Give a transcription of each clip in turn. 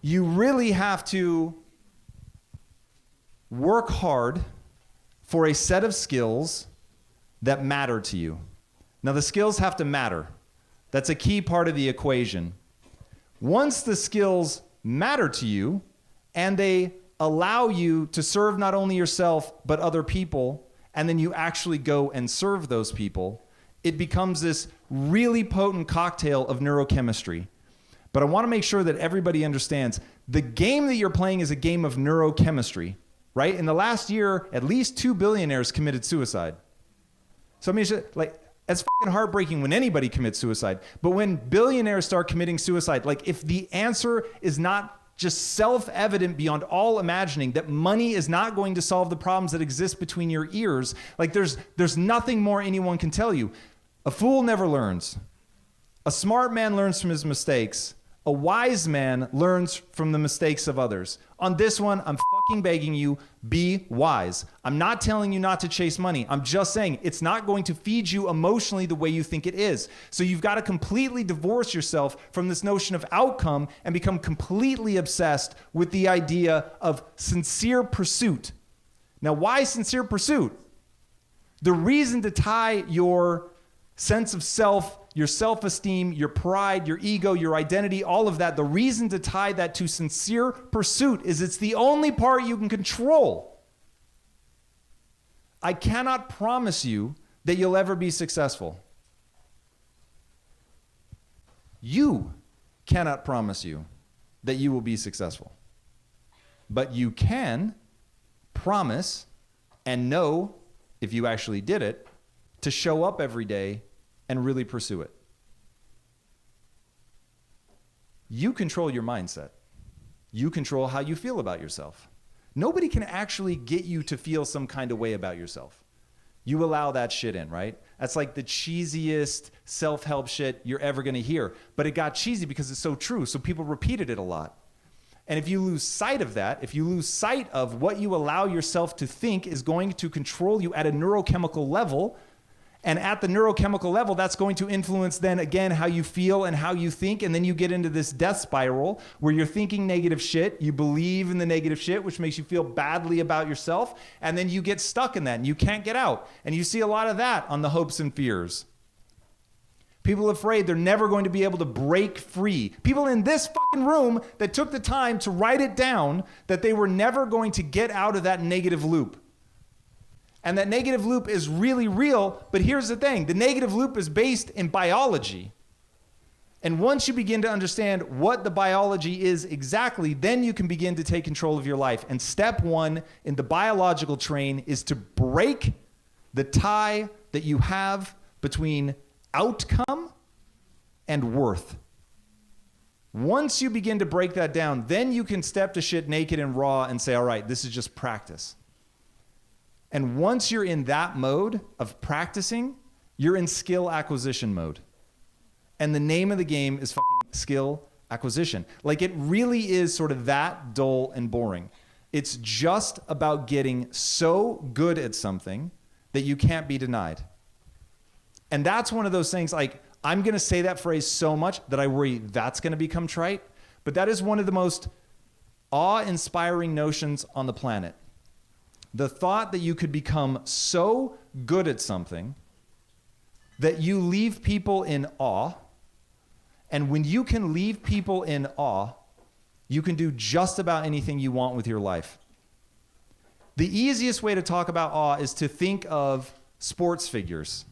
you really have to work hard for a set of skills that matter to you. Now, the skills have to matter. That's a key part of the equation. Once the skills matter to you and they allow you to serve not only yourself but other people, and then you actually go and serve those people, it becomes this really potent cocktail of neurochemistry. But I want to make sure that everybody understands the game that you're playing is a game of neurochemistry, right? In the last year, at least 2 billionaires committed suicide. So I mean, it's fucking heartbreaking when anybody commits suicide. But when billionaires start committing suicide, like if the answer is not just self-evident beyond all imagining that money is not going to solve the problems that exist between your ears, like there's nothing more anyone can tell you. A fool never learns. A smart man learns from his mistakes. A wise man learns from the mistakes of others. On this one, I'm fucking begging you, be wise. I'm not telling you not to chase money. I'm just saying it's not going to feed you emotionally the way you think it is. So you've got to completely divorce yourself from this notion of outcome and become completely obsessed with the idea of sincere pursuit. Now, why sincere pursuit? The reason to tie your sense of self, your self-esteem, your pride, your ego, your identity, all of that, the reason to tie that to sincere pursuit is it's the only part you can control. I cannot promise you that you'll ever be successful. You cannot promise you that you will be successful. But you can promise and know, if you actually did it, to show up every day and really pursue it. You control your mindset. You control how you feel about yourself. Nobody can actually get you to feel some kind of way about yourself. You allow that shit in, right? That's like the cheesiest self-help shit you're ever gonna hear. But it got cheesy because it's so true, so people repeated it a lot. And if you lose sight of that, if you lose sight of what you allow yourself to think is going to control you at a neurochemical level, and at the neurochemical level, that's going to influence then again how you feel and how you think. And then you get into this death spiral where you're thinking negative shit. You believe in the negative shit, which makes you feel badly about yourself. And then you get stuck in that and you can't get out. And you see a lot of that on the hopes and fears. People afraid they're never going to be able to break free. People in this fucking room that took the time to write it down that they were never going to get out of that negative loop. And that negative loop is really real, but here's the thing. The negative loop is based in biology. And once you begin to understand what the biology is exactly, then you can begin to take control of your life. And step one in the biological train is to break the tie that you have between outcome and worth. Once you begin to break that down, then you can step to shit naked and raw and say, all right, this is just practice. And once you're in that mode of practicing, you're in skill acquisition mode. And the name of the game is fucking skill acquisition. Like it really is sort of that dull and boring. It's just about getting so good at something that you can't be denied. And that's one of those things, like I'm going to say that phrase so much that I worry that's going to become trite. But that is one of the most awe-inspiring notions on the planet. The thought that you could become so good at something that you leave people in awe. And when you can leave people in awe, you can do just about anything you want with your life. The easiest way to talk about awe is to think of sports figures,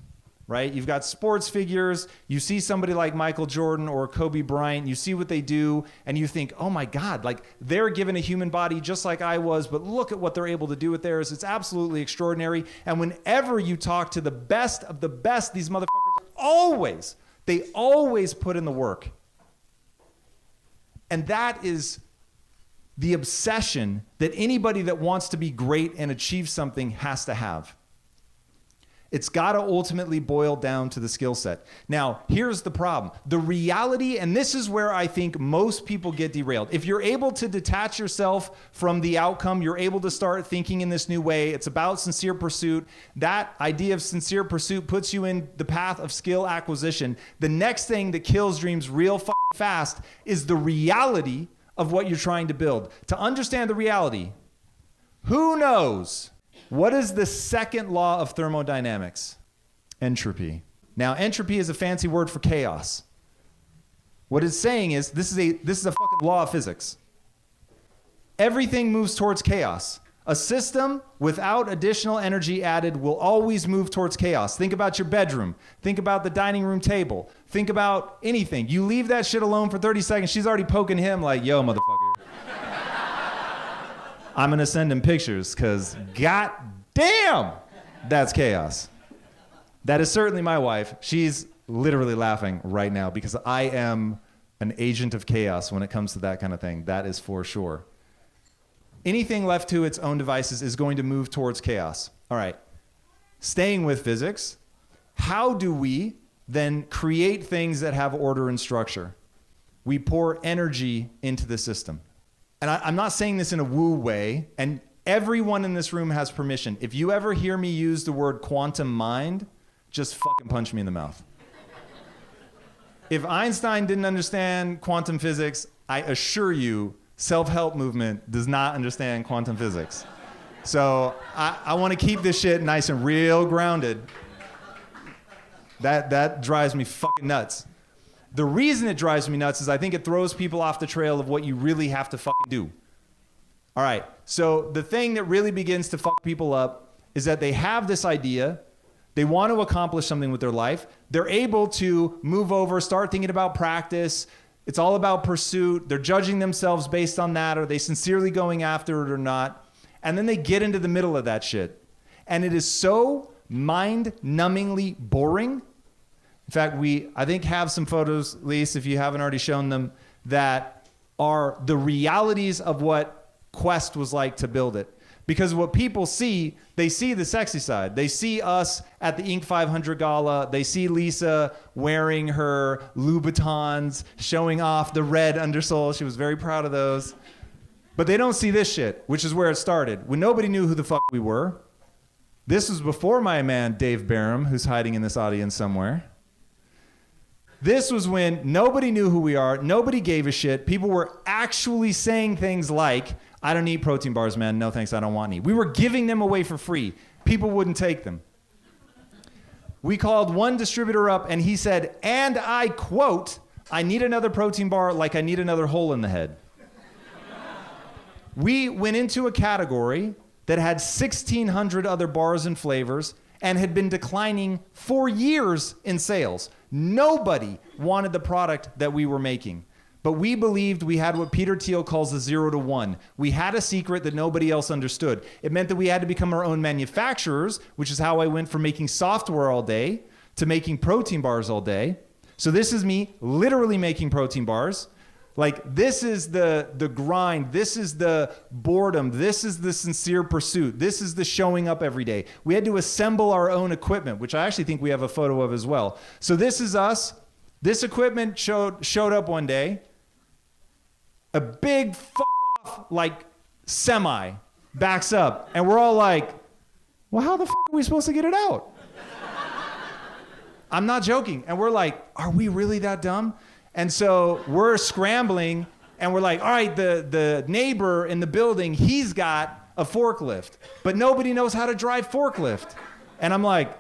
right? You've got sports figures. You see somebody like Michael Jordan or Kobe Bryant. You see what they do, and you think, oh my God, like they're given a human body just like I was, but look at what they're able to do with theirs. It's absolutely extraordinary. And whenever you talk to the best of the best, these motherfuckers they always put in the work. And that is the obsession that anybody that wants to be great and achieve something has to have. It's got to ultimately boil down to the skill set. Now, here's the problem. The reality, and this is where I think most people get derailed. If you're able to detach yourself from the outcome, you're able to start thinking in this new way. It's about sincere pursuit. That idea of sincere pursuit puts you in the path of skill acquisition. The next thing that kills dreams real fucking fast is the reality of what you're trying to build, to understand the reality. Who knows? What is the second law of thermodynamics? Entropy. Now, entropy is a fancy word for chaos. What it's saying is, this is a fucking law of physics. Everything moves towards chaos. A system without additional energy added will always move towards chaos. Think about your bedroom. Think about the dining room table. Think about anything. You leave that shit alone for 30 seconds, she's already poking him like, yo, motherfucker. I'm going to send him pictures because god damn, that's chaos. That is certainly my wife. She's literally laughing right now because I am an agent of chaos when it comes to that kind of thing. That is for sure. Anything left to its own devices is going to move towards chaos. All right. Staying with physics, how do we then create things that have order and structure? We pour energy into the system. And I'm not saying this in a woo way, and everyone in this room has permission. If you ever hear me use the word quantum mind, just fucking punch me in the mouth. If Einstein didn't understand quantum physics, I assure you, self-help movement does not understand quantum physics. So I want to keep this shit nice and real grounded. That drives me fucking nuts. The reason it drives me nuts is I think it throws people off the trail of what you really have to fucking do. All right, so the thing that really begins to fuck people up is that they have this idea, they want to accomplish something with their life, they're able to move over, start thinking about practice. It's all about pursuit. They're judging themselves based on that. Are they sincerely going after it or not? And then they get into the middle of that shit. And it is so mind-numbingly boring. In fact, I think have some photos, Lise, if you haven't already shown them, that are the realities of what Quest was like to build it. Because what people see, they see the sexy side. They see us at the Inc. 500 Gala. They see Lisa wearing her Louboutins, showing off the red undersole. She was very proud of those. But they don't see this shit, which is where it started. When nobody knew who the fuck we were. This was before my man, Dave Barham, who's hiding in this audience somewhere. This was when nobody knew who we are. Nobody gave a shit. People were actually saying things like, I don't need protein bars, man. No, thanks. I don't want any. We were giving them away for free. People wouldn't take them. We called one distributor up and he said, and I quote, I need another protein bar like I need another hole in the head. We went into a category that had 1,600 other bars and flavors and had been declining for years in sales. Nobody wanted the product that we were making. But we believed we had what Peter Thiel calls the 0 to 1. We had a secret that nobody else understood. It meant that we had to become our own manufacturers, which is how I went from making software all day to making protein bars all day. So this is me literally making protein bars. Like, this is the grind. This is the boredom. This is the sincere pursuit. This is the showing up every day. We had to assemble our own equipment, which I actually think we have a photo of as well. So this is us. This equipment showed up one day. A big fuck off, like, semi backs up. And we're all like, well, how the fuck are we supposed to get it out? I'm not joking. And we're like, are we really that dumb? And so we're scrambling and we're like, all right, the neighbor in the building, he's got a forklift, but nobody knows how to drive forklift. And I'm like,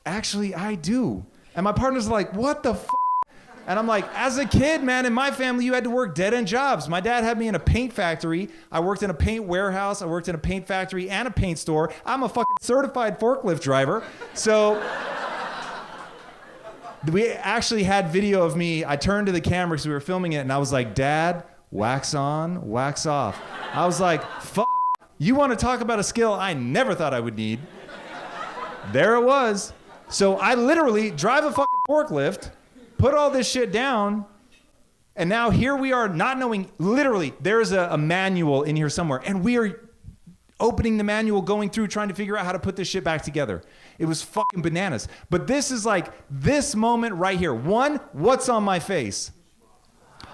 actually, I do. And my partner's like, what the fuck? And I'm like, as a kid, man, in my family, you had to work dead-end jobs. My dad had me in a paint factory. I worked in a paint warehouse. I worked in a paint factory and a paint store. I'm a fucking certified forklift driver. So we actually had video of me. I turned to the camera because we were filming it, and I was like, Dad, wax on, wax off. I was like, fuck, you want to talk about a skill I never thought I would need? There it was. So I literally drive a fucking forklift, put all this shit down, and now here we are not knowing, literally, there's a manual in here somewhere, and we are opening the manual, going through, trying to figure out how to put this shit back together. It was fucking bananas. But this is like this moment right here. One, what's on my face?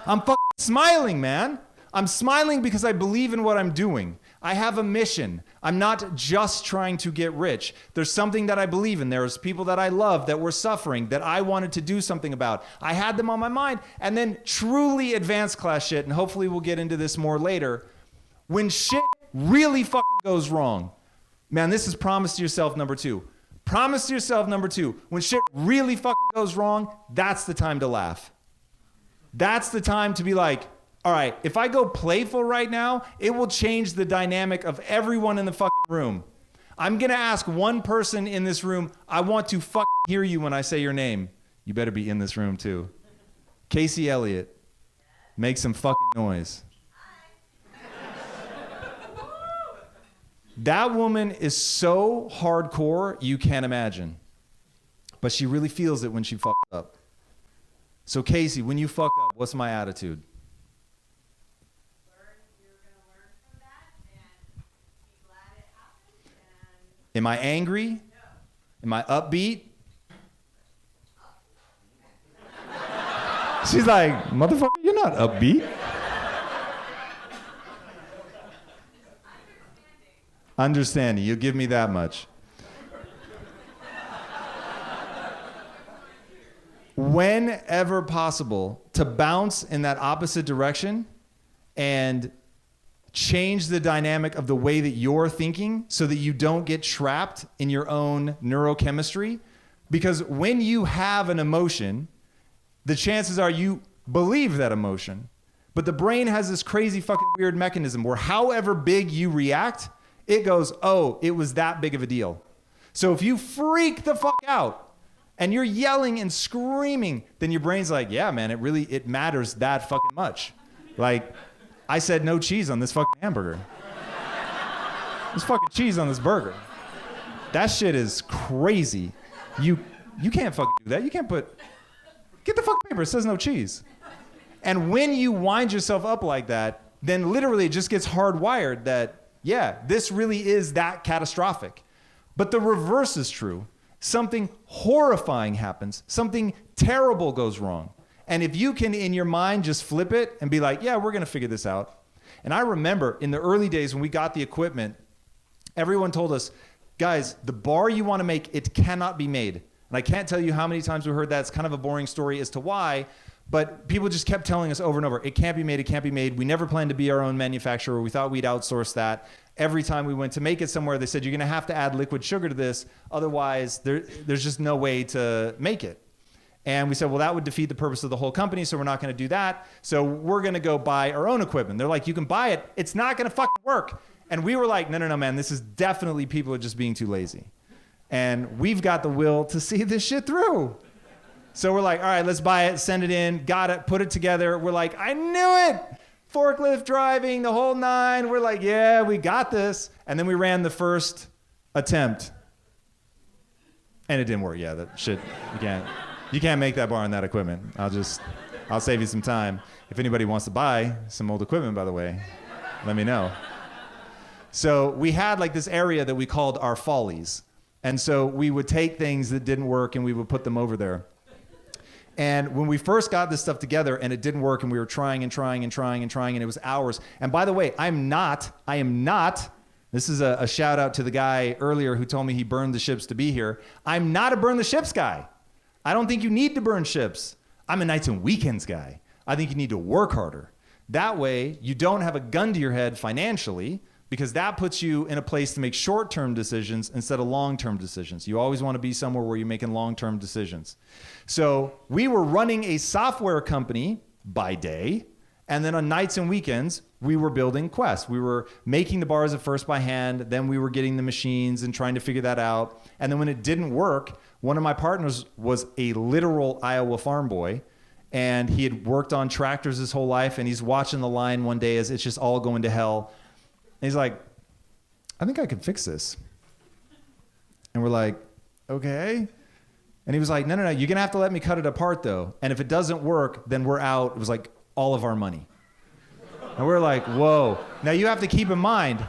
I'm fucking smiling, man. I'm smiling because I believe in what I'm doing. I have a mission. I'm not just trying to get rich. There's something that I believe in. There's people that I love that were suffering that I wanted to do something about. I had them on my mind. And then truly advanced class shit, and hopefully we'll get into this more later, when shit really fucking goes wrong. Man, this is promise to yourself number 2. Promise to yourself number 2. When shit really fucking goes wrong, that's the time to laugh. That's the time to be like, all right, if I go playful right now, it will change the dynamic of everyone in the fucking room. I'm going to ask one person in this room, I want to fucking hear you when I say your name. You better be in this room too. Casey Elliott, make some fucking noise. That woman is so hardcore, you can't imagine. But she really feels it when she fucks up. So Casey, when you fuck up, what's my attitude? Am I angry? No. Am I upbeat? She's like, motherfucker, you're not upbeat. Understanding. You'll give me that much. Whenever possible, to bounce in that opposite direction and change the dynamic of the way that you're thinking so that you don't get trapped in your own neurochemistry. Because when you have an emotion, the chances are you believe that emotion. But the brain has this crazy fucking weird mechanism where however big you react, it goes, oh, it was that big of a deal. So if you freak the fuck out and you're yelling and screaming, then your brain's like, yeah, man, it matters that fucking much. Like, I said no cheese on this fucking hamburger. There's fucking cheese on this burger. That shit is crazy. You can't fucking do that. You can't get the fucking paper. It says no cheese. And when you wind yourself up like that, then literally it just gets hardwired that, yeah, this really is that catastrophic. But the reverse is true. Something horrifying happens. Something terrible goes wrong. And if you can, in your mind, just flip it and be like, yeah, we're going to figure this out. And I remember in the early days when we got the equipment, everyone told us, guys, the bar you want to make, it cannot be made. And I can't tell you how many times we heard that. It's kind of a boring story as to why. But people just kept telling us over and over, it can't be made, it can't be made. We never planned to be our own manufacturer. We thought we'd outsource that. Every time we went to make it somewhere, they said, you're going to have to add liquid sugar to this. Otherwise, there's just no way to make it. And we said, well, that would defeat the purpose of the whole company, so we're not going to do that. So we're going to go buy our own equipment. They're like, you can buy it. It's not going to fucking work. And we were like, no, man, this is definitely people are just being too lazy. And we've got the will to see this shit through. So we're like, all right, let's buy it, send it in, got it, put it together. We're like, I knew it. Forklift driving, the whole nine. We're like, yeah, we got this. And then we ran the first attempt. And it didn't work. Yeah, that shit, you can't make that bar on that equipment. I'll save you some time. If anybody wants to buy some old equipment, by the way, let me know. So we had like this area that we called our follies. And so we would take things that didn't work and we would put them over there. And when we first got this stuff together and it didn't work and we were trying and it was hours. And by the way, I am not, this is a shout out to the guy earlier who told me he burned the ships to be here. I'm not a burn the ships guy. I don't think you need to burn ships. I'm a nights and weekends guy. I think you need to work harder. That way you don't have a gun to your head financially, because that puts you in a place to make short-term decisions instead of long-term decisions. You always want to be somewhere where you're making long-term decisions. So we were running a software company by day, and then on nights and weekends, we were building Quest. We were making the bars at first by hand, then we were getting the machines and trying to figure that out. And then when it didn't work, one of my partners was a literal Iowa farm boy, and he had worked on tractors his whole life, and he's watching the line one day as it's just all going to hell. And he's like, I think I can fix this. And we're like, okay. And he was like, no, you're going to have to let me cut it apart though. And if it doesn't work, then we're out. It was like all of our money. And we're like, whoa. Now you have to keep in mind,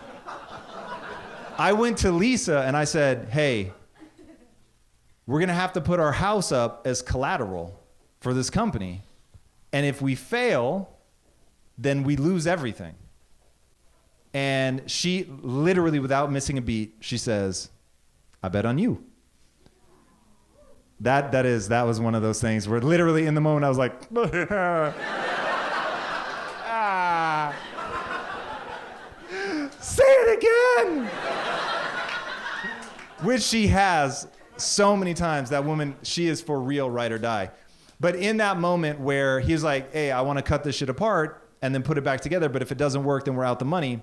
I went to Lisa and I said, hey, we're going to have to put our house up as collateral for this company. And if we fail, then we lose everything. And she literally, without missing a beat, she says, I bet on you. That was one of those things where literally in the moment I was like, say it again. Which she has so many times. That woman, she is for real, ride or die. But in that moment where he's like, hey, I want to cut this shit apart and then put it back together, but if it doesn't work, then we're out the money.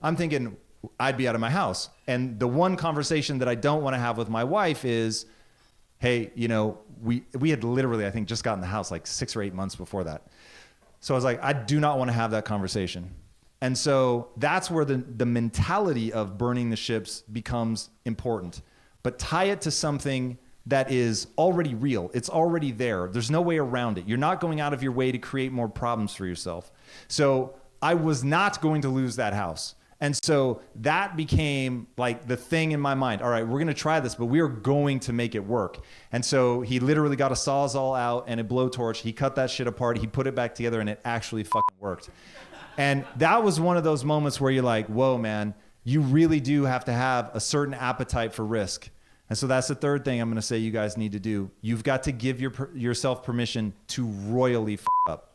I'm thinking I'd be out of my house. And the one conversation that I don't want to have with my wife is, hey, you know, we had literally, I think, just gotten the house like 6 or 8 months before that. So I was like, I do not want to have that conversation. And so that's where the mentality of burning the ships becomes important. But tie it to something that is already real. It's already there. There's no way around it. You're not going out of your way to create more problems for yourself. So I was not going to lose that house. And so that became like the thing in my mind. All right, we're going to try this, but we are going to make it work. And so he literally got a Sawzall out and a blowtorch. He cut that shit apart. He put it back together and it actually fucking worked. And that was one of those moments where you're like, whoa, man, you really do have to have a certain appetite for risk. And so that's the third thing I'm going to say you guys need to do. You've got to give yourself permission to royally fuck up.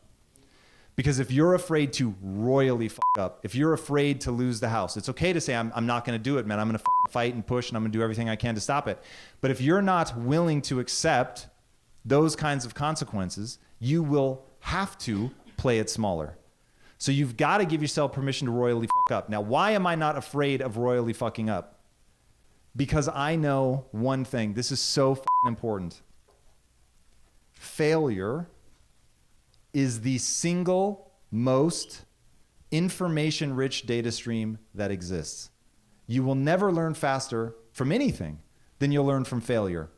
Because if you're afraid to royally fuck up, if you're afraid to lose the house, it's okay to say, I'm not going to do it, man. I'm going to fucking fight and push and I'm going to do everything I can to stop it. But if you're not willing to accept those kinds of consequences, you will have to play it smaller. So you've got to give yourself permission to royally fuck up. Now, why am I not afraid of royally fucking up? Because I know one thing. This is so fucking important. Failure is the single most information-rich data stream that exists. You will never learn faster from anything than you'll learn from failure.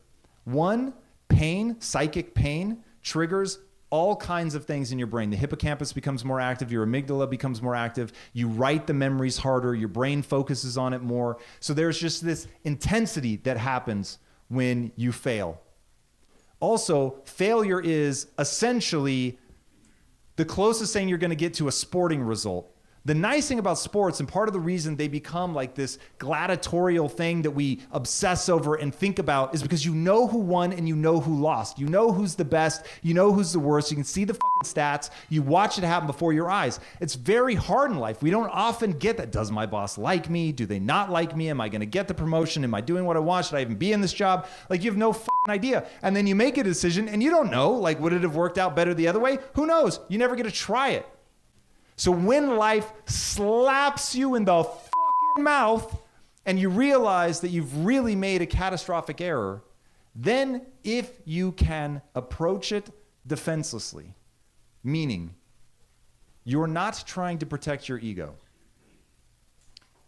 One, pain, psychic pain, triggers all kinds of things in your brain. The hippocampus becomes more active, your amygdala becomes more active, you write the memories harder, your brain focuses on it more. So there's just this intensity that happens when you fail. Also, failure is essentially the closest thing you're going to get to a sporting result. The nice thing about sports, and part of the reason they become like this gladiatorial thing that we obsess over and think about, is because you know who won and you know who lost. You know who's the best, you know who's the worst, you can see the fucking stats, you watch it happen before your eyes. It's very hard in life. We don't often get that. Does my boss like me? Do they not like me? Am I going to get the promotion? Am I doing what I want? Should I even be in this job? Like, you have no fucking idea. And then you make a decision and you don't know, like, would it have worked out better the other way? Who knows? You never get to try it. So when life slaps you in the fucking mouth and you realize that you've really made a catastrophic error, then if you can approach it defenselessly, meaning you're not trying to protect your ego,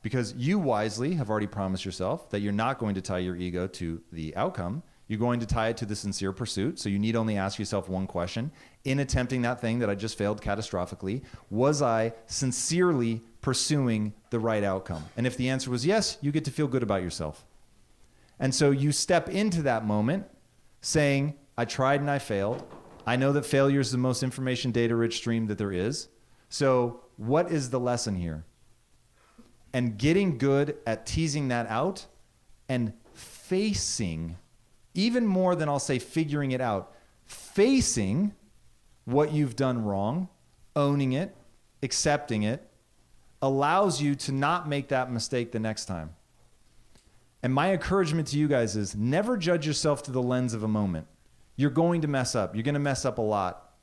because you wisely have already promised yourself that you're not going to tie your ego to the outcome. You're going to tie it to the sincere pursuit. So you need only ask yourself one question. In attempting that thing that I just failed catastrophically, was I sincerely pursuing the right outcome? And if the answer was yes, you get to feel good about yourself. And so you step into that moment saying, I tried and I failed. I know that failure is the most information data rich stream that there is. So what is the lesson here? And getting good at teasing that out and facing, even more than I'll say figuring it out, facing what you've done wrong, owning it, accepting it, allows you to not make that mistake the next time. And my encouragement to you guys is never judge yourself through the lens of a moment. You're going to mess up. You're going to mess up a lot.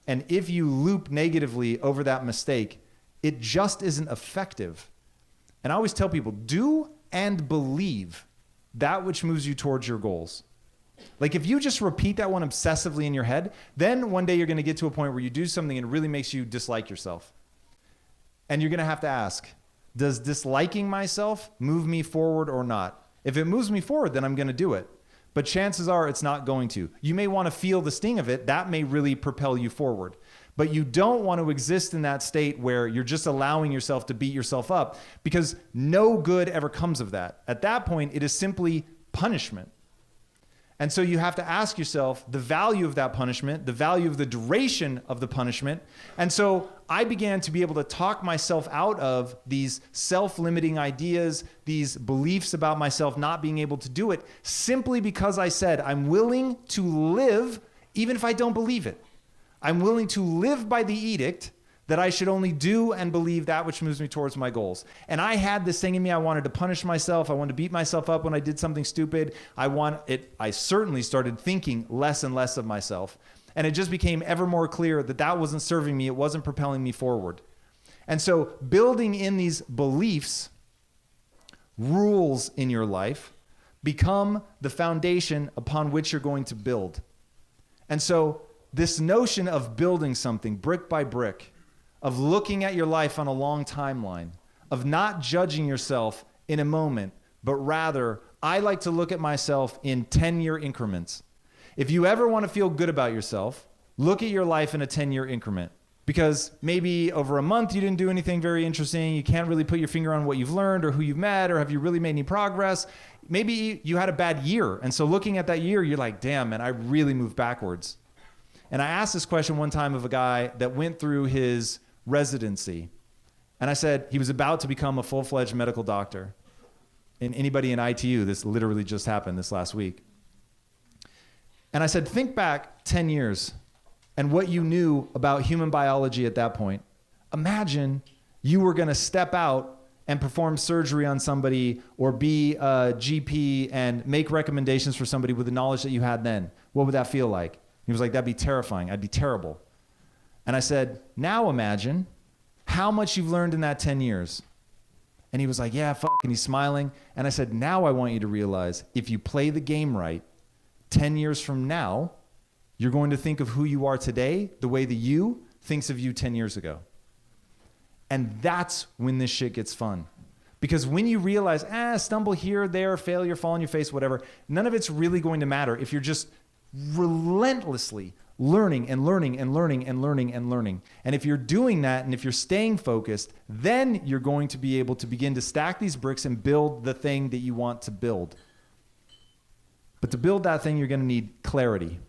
And if you loop negatively over that mistake, it just isn't effective. And I always tell people, do and believe that which moves you towards your goals. Like, if you just repeat that one obsessively in your head, then one day you're going to get to a point where you do something and it really makes you dislike yourself. And you're going to have to ask, does disliking myself move me forward or not? If it moves me forward, then I'm going to do it. But chances are it's not going to. You may want to feel the sting of it. That may really propel you forward. But you don't want to exist in that state where you're just allowing yourself to beat yourself up, because no good ever comes of that. At that point, it is simply punishment. And so you have to ask yourself the value of that punishment, the value of the duration of the punishment. And so I began to be able to talk myself out of these self-limiting ideas, these beliefs about myself not being able to do it, simply because I said, I'm willing to live even if I don't believe it. I'm willing to live by the edict that I should only do and believe that which moves me towards my goals. And I had this thing in me. I wanted to punish myself. I wanted to beat myself up when I did something stupid. I certainly started thinking less and less of myself. And it just became ever more clear that that wasn't serving me. It wasn't propelling me forward. And so building in these beliefs, rules in your life, become the foundation upon which you're going to build. And so this notion of building something brick by brick, of looking at your life on a long timeline, of not judging yourself in a moment, but rather, I like to look at myself in 10-year increments. If you ever want to feel good about yourself, look at your life in a 10-year increment. Because maybe over a month you didn't do anything very interesting, you can't really put your finger on what you've learned or who you've met or have you really made any progress. Maybe you had a bad year, and so looking at that year, you're like, damn, man, I really moved backwards. And I asked this question one time of a guy that went through his residency. And I said, he was about to become a full-fledged medical doctor. And anybody in ITU, this literally just happened this last week. And I said, think back 10 years and what you knew about human biology at that point. Imagine you were going to step out and perform surgery on somebody or be a GP and make recommendations for somebody with the knowledge that you had then. What would that feel like? He was like, that'd be terrifying. I'd be terrible. And I said, now imagine how much you've learned in that 10 years. And he was like, yeah, fuck. And he's smiling. And I said, now I want you to realize if you play the game right, 10 years from now, you're going to think of who you are today the way that you thinks of you 10 years ago. And that's when this shit gets fun. Because when you realize, stumble here, there, failure, fall on your face, whatever, none of it's really going to matter if you're just relentlessly learning and learning and learning and learning and learning. And if you're doing that and if you're staying focused, then you're going to be able to begin to stack these bricks and build the thing that you want to build. But to build that thing, you're going to need clarity.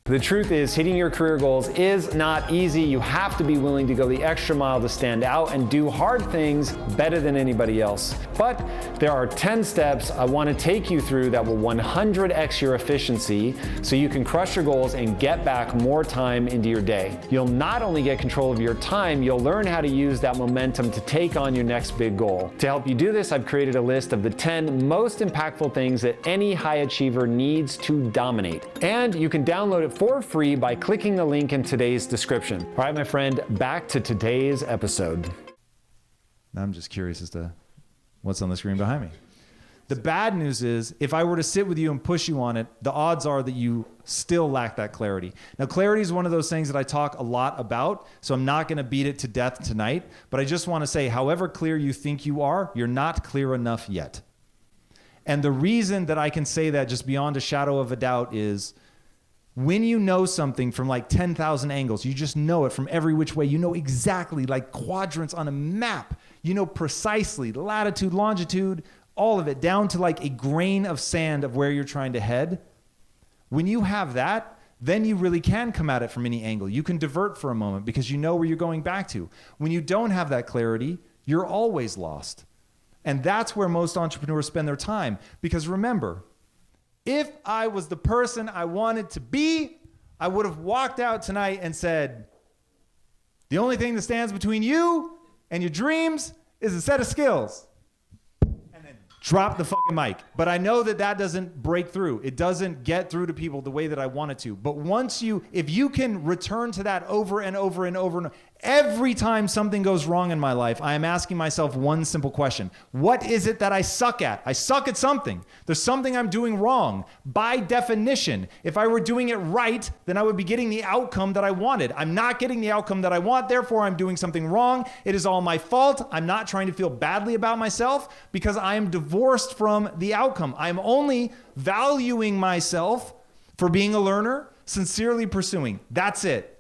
The truth is, hitting your career goals is not easy. You have to be willing to go the extra mile to stand out and do hard things better than anybody else. But there are 10 steps I want to take you through that will 100x your efficiency so you can crush your goals and get back more time into your day. You'll not only get control of your time, you'll learn how to use that momentum to take on your next big goal. To help you do this, I've created a list of the 10 most impactful things that any high achiever needs to dominate. And you can download it for free by clicking the link in today's description. All right, my friend, back to today's episode. Now I'm just curious as to what's on the screen behind me. The bad news is, if I were to sit with you and push you on it, the odds are that you still lack that clarity. Now, clarity is one of those things that I talk a lot about, so I'm not going to beat it to death tonight, but I just want to say, however clear you think you are, you're not clear enough yet. And the reason that I can say that just beyond a shadow of a doubt is, when you know something from like 10,000 angles, you just know it from every which way. You know exactly, like quadrants on a map. You know precisely latitude, longitude, all of it, down to like a grain of sand of where you're trying to head. When you have that, then you really can come at it from any angle. You can divert for a moment because you know where you're going back to. When you don't have that clarity, you're always lost. And that's where most entrepreneurs spend their time. Because remember, if I was the person I wanted to be, I would have walked out tonight and said, the only thing that stands between you and your dreams is a set of skills. And then drop the fucking mic. But I know that that doesn't break through. It doesn't get through to people the way that I want it to. But if you can return to that over and over and over and over, every time something goes wrong in my life, I am asking myself one simple question. What is it that I suck at? I suck at something. There's something I'm doing wrong. By definition, if I were doing it right, then I would be getting the outcome that I wanted. I'm not getting the outcome that I want, therefore I'm doing something wrong. It is all my fault. I'm not trying to feel badly about myself because I am divorced from the outcome. I'm only valuing myself for being a learner, sincerely pursuing. That's it.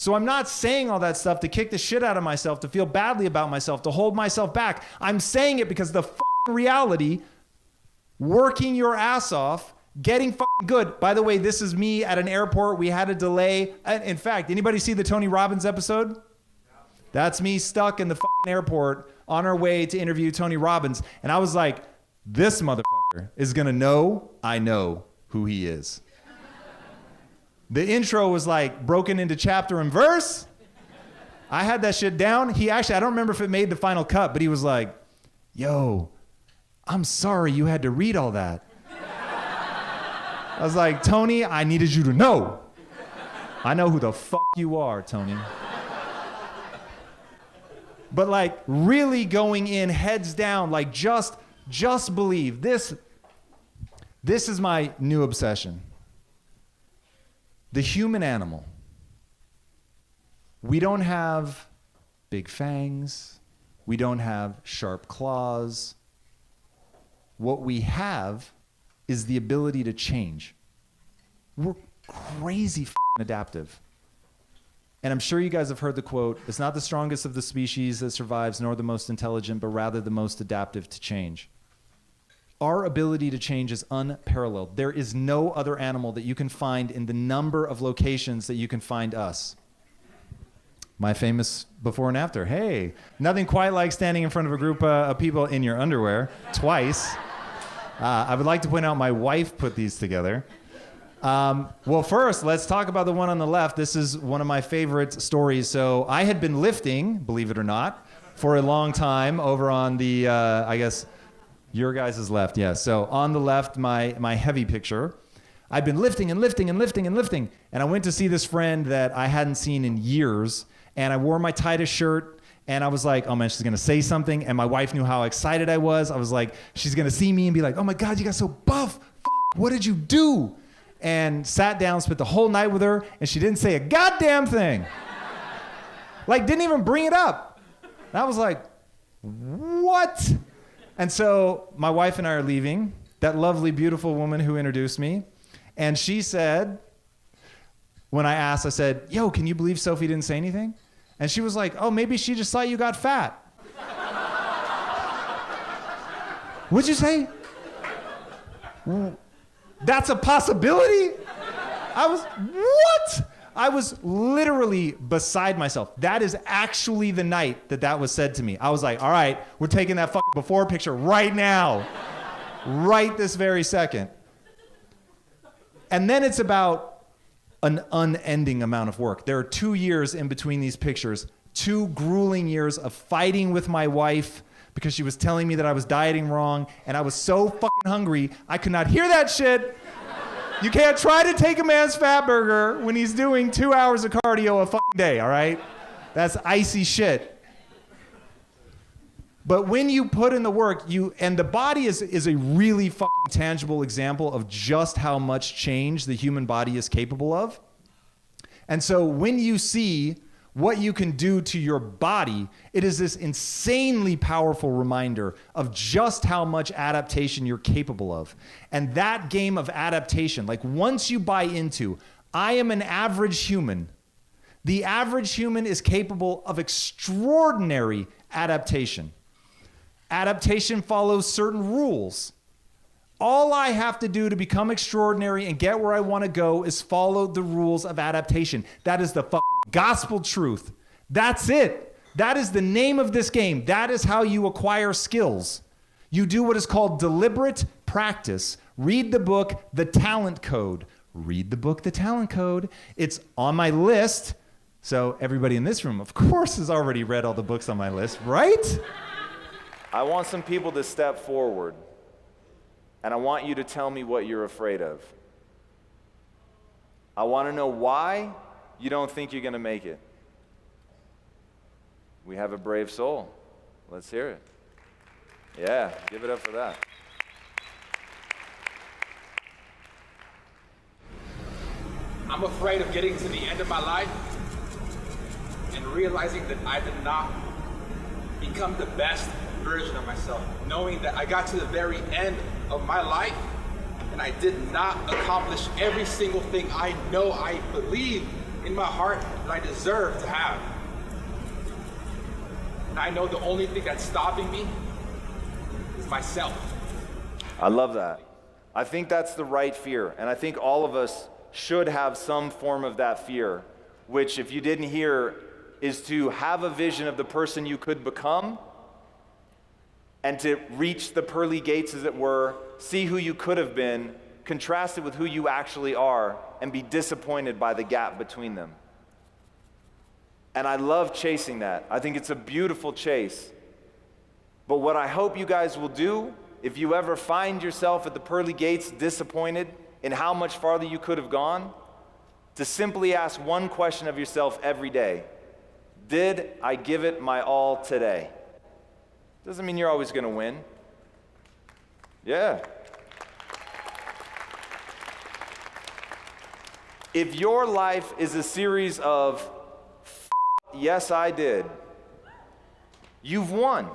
So I'm not saying all that stuff to kick the shit out of myself, to feel badly about myself, to hold myself back. I'm saying it because the fucking reality, working your ass off, getting fucking good. By the way, this is me at an airport. We had a delay. In fact, anybody see the Tony Robbins episode? That's me stuck in the fucking airport on our way to interview Tony Robbins. And I was like, this motherfucker is going to know I know who he is. The intro was like broken into chapter and verse. I had that shit down. He actually, I don't remember if it made the final cut, but he was like, yo, I'm sorry you had to read all that. I was like, Tony, I needed you to know. I know who the fuck you are, Tony. But like really going in heads down, like just believe. This is my new obsession. The human animal. We don't have big fangs. We don't have sharp claws. What we have is the ability to change. We're crazy fucking adaptive. And I'm sure you guys have heard the quote, it's not the strongest of the species that survives, nor the most intelligent, but rather the most adaptive to change. Our ability to change is unparalleled. There is no other animal that you can find in the number of locations that you can find us. My famous before and after. Hey, nothing quite like standing in front of a group of people in your underwear twice. I would like to point out my wife put these together. Well, first, let's talk about the one on the left. This is one of my favorite stories. So I had been lifting, believe it or not, for a long time over on the, I guess, your guys' left. Yeah. So on the left, my heavy picture. I've been lifting and lifting and lifting and lifting. And I went to see this friend that I hadn't seen in years. And I wore my tightest shirt. And I was like, oh man, she's going to say something. And my wife knew how excited I was. I was like, she's going to see me and be like, oh my God, you got so buff. What did you do? And sat down, spent the whole night with her. And she didn't say a goddamn thing. Like, didn't even bring it up. And I was like, what? And so my wife and I are leaving. That lovely, beautiful woman who introduced me. And she said, when I asked, I said, yo, can you believe Sophie didn't say anything? And she was like, oh, maybe she just thought you got fat. What'd you say? That's a possibility? What? I was literally beside myself. That is actually the night that was said to me. I was like, all right, we're taking that fucking before picture right now. Right this very second. And then it's about an unending amount of work. There are 2 years in between these pictures, 2 grueling years of fighting with my wife because she was telling me that I was dieting wrong, and I was so fucking hungry, I could not hear that shit. You can't try to take a man's fat burger when he's doing 2 hours of cardio a fucking day, all right? That's icy shit. But when you put in the work, and the body is a really fucking tangible example of just how much change the human body is capable of. And so when you see what you can do to your body, it is this insanely powerful reminder of just how much adaptation you're capable of. And that game of adaptation, like once you buy into, I am an average human, the average human is capable of extraordinary adaptation. Adaptation follows certain rules. All I have to do to become extraordinary and get where I want to go is follow the rules of adaptation. That is the fucking gospel truth. That's it. That is the name of this game. That is how you acquire skills. You do what is called deliberate practice. Read the book, The Talent Code. Read the book, The Talent Code. It's on my list. So everybody in this room, of course, has already read all the books on my list, right? I want some people to step forward, and I want you to tell me what you're afraid of. I want to know why you don't think you're going to make it. We have a brave soul. Let's hear it. Yeah, give it up for that. I'm afraid of getting to the end of my life and realizing that I did not become the best version of myself, knowing that I got to the very end of my life and I did not accomplish every single thing I know I believe in my heart that I deserve to have. And I know the only thing that's stopping me is myself. I love that. I think that's the right fear, and I think all of us should have some form of that fear, which, if you didn't hear, is to have a vision of the person you could become and to reach the pearly gates, as it were, see who you could have been, contrast it with who you actually are, and be disappointed by the gap between them. And I love chasing that. I think it's a beautiful chase. But what I hope you guys will do, if you ever find yourself at the pearly gates disappointed in how much farther you could have gone, to simply ask one question of yourself every day. Did I give it my all today? Doesn't mean you're always going to win. Yeah. If your life is a series of yes, I did, you've won.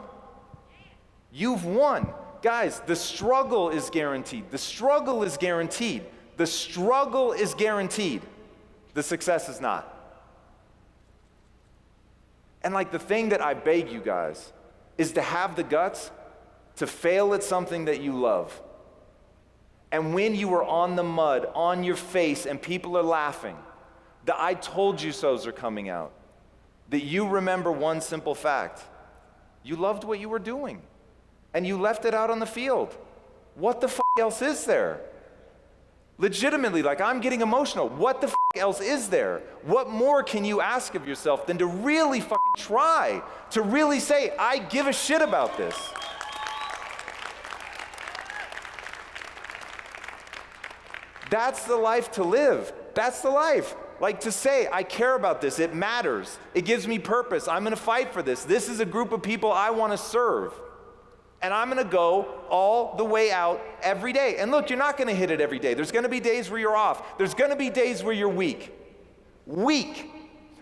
You've won. Guys, the struggle is guaranteed. The struggle is guaranteed. The struggle is guaranteed. The success is not. And like the thing that I beg you guys is to have the guts to fail at something that you love. And when you are on the mud, on your face, and people are laughing, the I told you so's are coming out, that you remember one simple fact. You loved what you were doing, and you left it out on the field. What the else is there? Legitimately, like, I'm getting emotional. What the else is there? What more can you ask of yourself than to really try, to really say, I give a shit about this? That's the life to live. That's the life. Like, to say, I care about this. It matters. It gives me purpose. I'm going to fight for this. This is a group of people I want to serve. And I'm going to go all the way out every day. And look, you're not going to hit it every day. There's going to be days where you're off. There's going to be days where you're weak. Weak.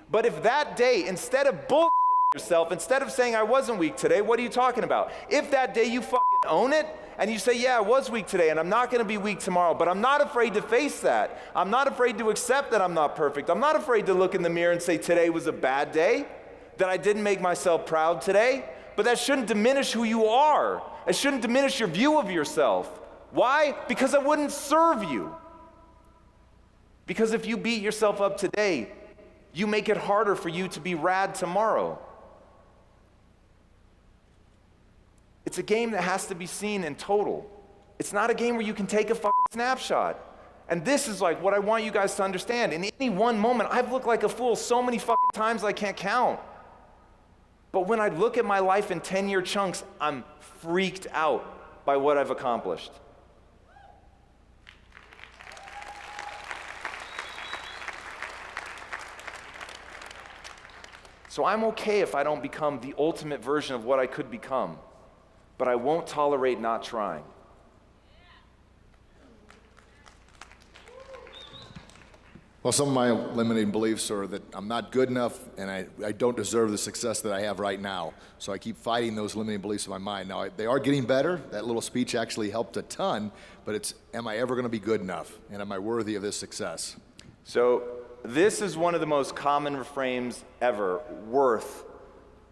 But if that day, instead of bullshitting yourself, instead of saying I wasn't weak today, what are you talking about? If that day you own it, and you say, yeah, I was weak today, and I'm not going to be weak tomorrow, but I'm not afraid to face that. I'm not afraid to accept that I'm not perfect. I'm not afraid to look in the mirror and say today was a bad day, that I didn't make myself proud today, but that shouldn't diminish who you are. It shouldn't diminish your view of yourself. Why? Because it wouldn't serve you. Because if you beat yourself up today, you make it harder for you to be rad tomorrow. It's a game that has to be seen in total. It's not a game where you can take a snapshot. And this is like what I want you guys to understand. In any one moment, I've looked like a fool so many times I can't count. But when I look at my life in 10-year chunks, I'm freaked out by what I've accomplished. So I'm okay if I don't become the ultimate version of what I could become. But I won't tolerate not trying. Well, some of my limiting beliefs are that I'm not good enough and I don't deserve the success that I have right now. So I keep fighting those limiting beliefs in my mind. Now, they are getting better. That little speech actually helped a ton, but it's, am I ever going to be good enough? And am I worthy of this success? So this is one of the most common refrains ever. Worth,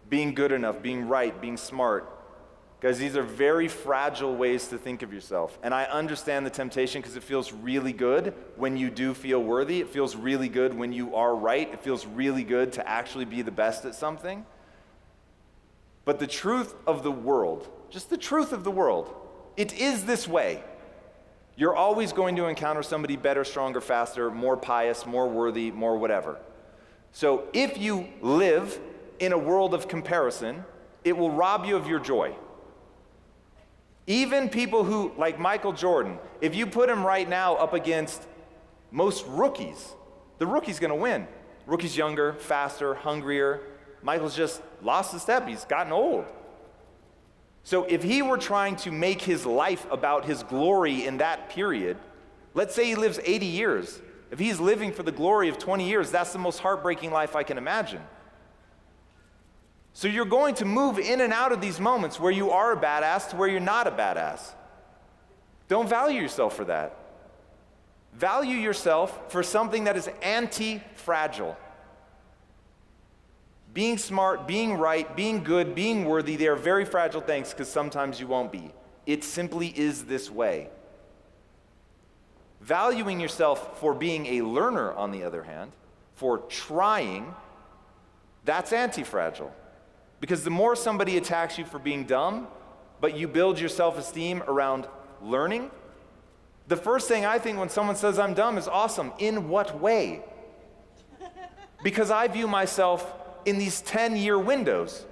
being good enough, being right, being smart. Guys, these are very fragile ways to think of yourself. And I understand the temptation because it feels really good when you do feel worthy. It feels really good when you are right. It feels really good to actually be the best at something. But the truth of the world, just the truth of the world, it is this way. You're always going to encounter somebody better, stronger, faster, more pious, more worthy, more whatever. So if you live in a world of comparison, it will rob you of your joy. Even people who, like Michael Jordan, if you put him right now up against most rookies, the rookie's going to win. Rookie's younger, faster, hungrier. Michael's just lost a step. He's gotten old. So if he were trying to make his life about his glory in that period, let's say he lives 80 years. If he's living for the glory of 20 years, that's the most heartbreaking life I can imagine. So you're going to move in and out of these moments where you are a badass to where you're not a badass. Don't value yourself for that. Value yourself for something that is anti-fragile. Being smart, being right, being good, being worthy, they are very fragile things because sometimes you won't be. It simply is this way. Valuing yourself for being a learner, on the other hand, for trying, that's anti-fragile. Because the more somebody attacks you for being dumb, but you build your self-esteem around learning, the first thing I think when someone says I'm dumb is awesome. In what way? Because I view myself in these 10-year windows.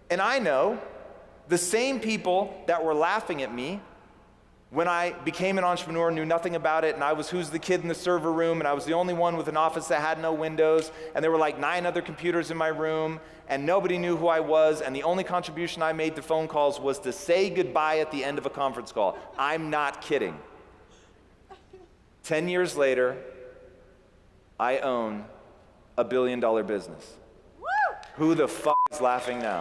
And I know the same people that were laughing at me when I became an entrepreneur, knew nothing about it, and I was who's the kid in the server room, and I was the only one with an office that had no windows, and there were like 9 other computers in my room, and nobody knew who I was, and the only contribution I made to phone calls was to say goodbye at the end of a conference call. I'm not kidding. 10 years later, I own a $1 billion business. Woo! Who the fuck is laughing now?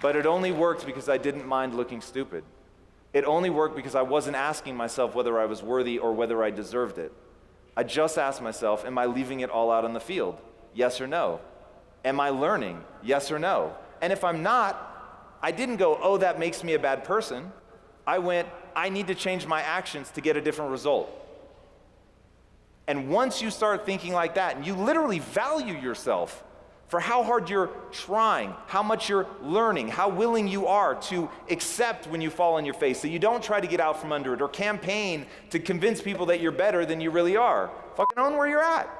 But it only worked because I didn't mind looking stupid. It only worked because I wasn't asking myself whether I was worthy or whether I deserved it. I just asked myself, am I leaving it all out on the field? Yes or no? Am I learning? Yes or no? And if I'm not, I didn't go, oh, that makes me a bad person. I went, I need to change my actions to get a different result. And once you start thinking like that, and you literally value yourself for how hard you're trying, how much you're learning, how willing you are to accept when you fall on your face, so you don't try to get out from under it or campaign to convince people that you're better than you really are. Fucking own where you're at.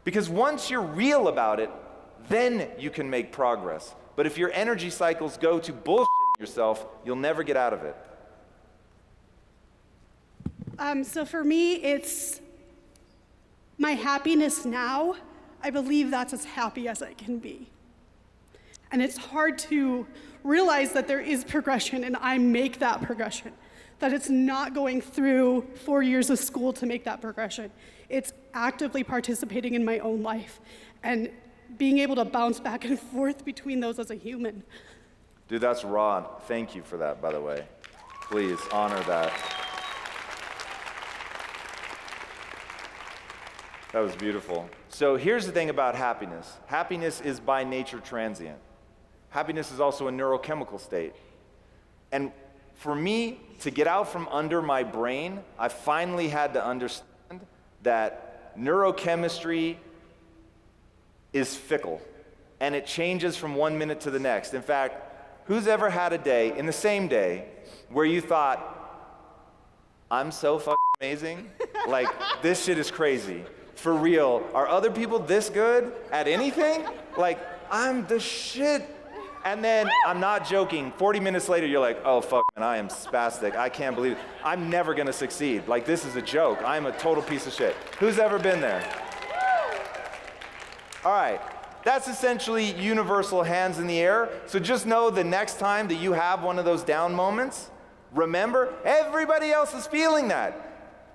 Because once you're real about it, then you can make progress. But if your energy cycles go to bullshitting yourself, you'll never get out of it. So for me, it's my happiness now. I believe that's as happy as I can be. And it's hard to realize that there is progression, and I make that progression. That it's not going through 4 years of school to make that progression. It's actively participating in my own life and being able to bounce back and forth between those as a human. Dude, that's raw. Thank you for that, by the way. Please honor that. That was beautiful. So here's the thing about happiness. Happiness is by nature transient. Happiness is also a neurochemical state. And for me to get out from under my brain, I finally had to understand that neurochemistry is fickle, and it changes from 1 minute to the next. In fact, who's ever had a day, in the same day, where you thought, I'm so fucking amazing? Like, this shit is crazy. For real, are other people this good at anything? Like, I'm the shit. And then, I'm not joking, 40 minutes later, you're like, oh, fuck, man, I am spastic. I can't believe it. I'm never gonna succeed. Like, this is a joke. I'm a total piece of shit. Who's ever been there? All right, that's essentially universal hands in the air. So just know the next time that you have one of those down moments, remember, everybody else is feeling that.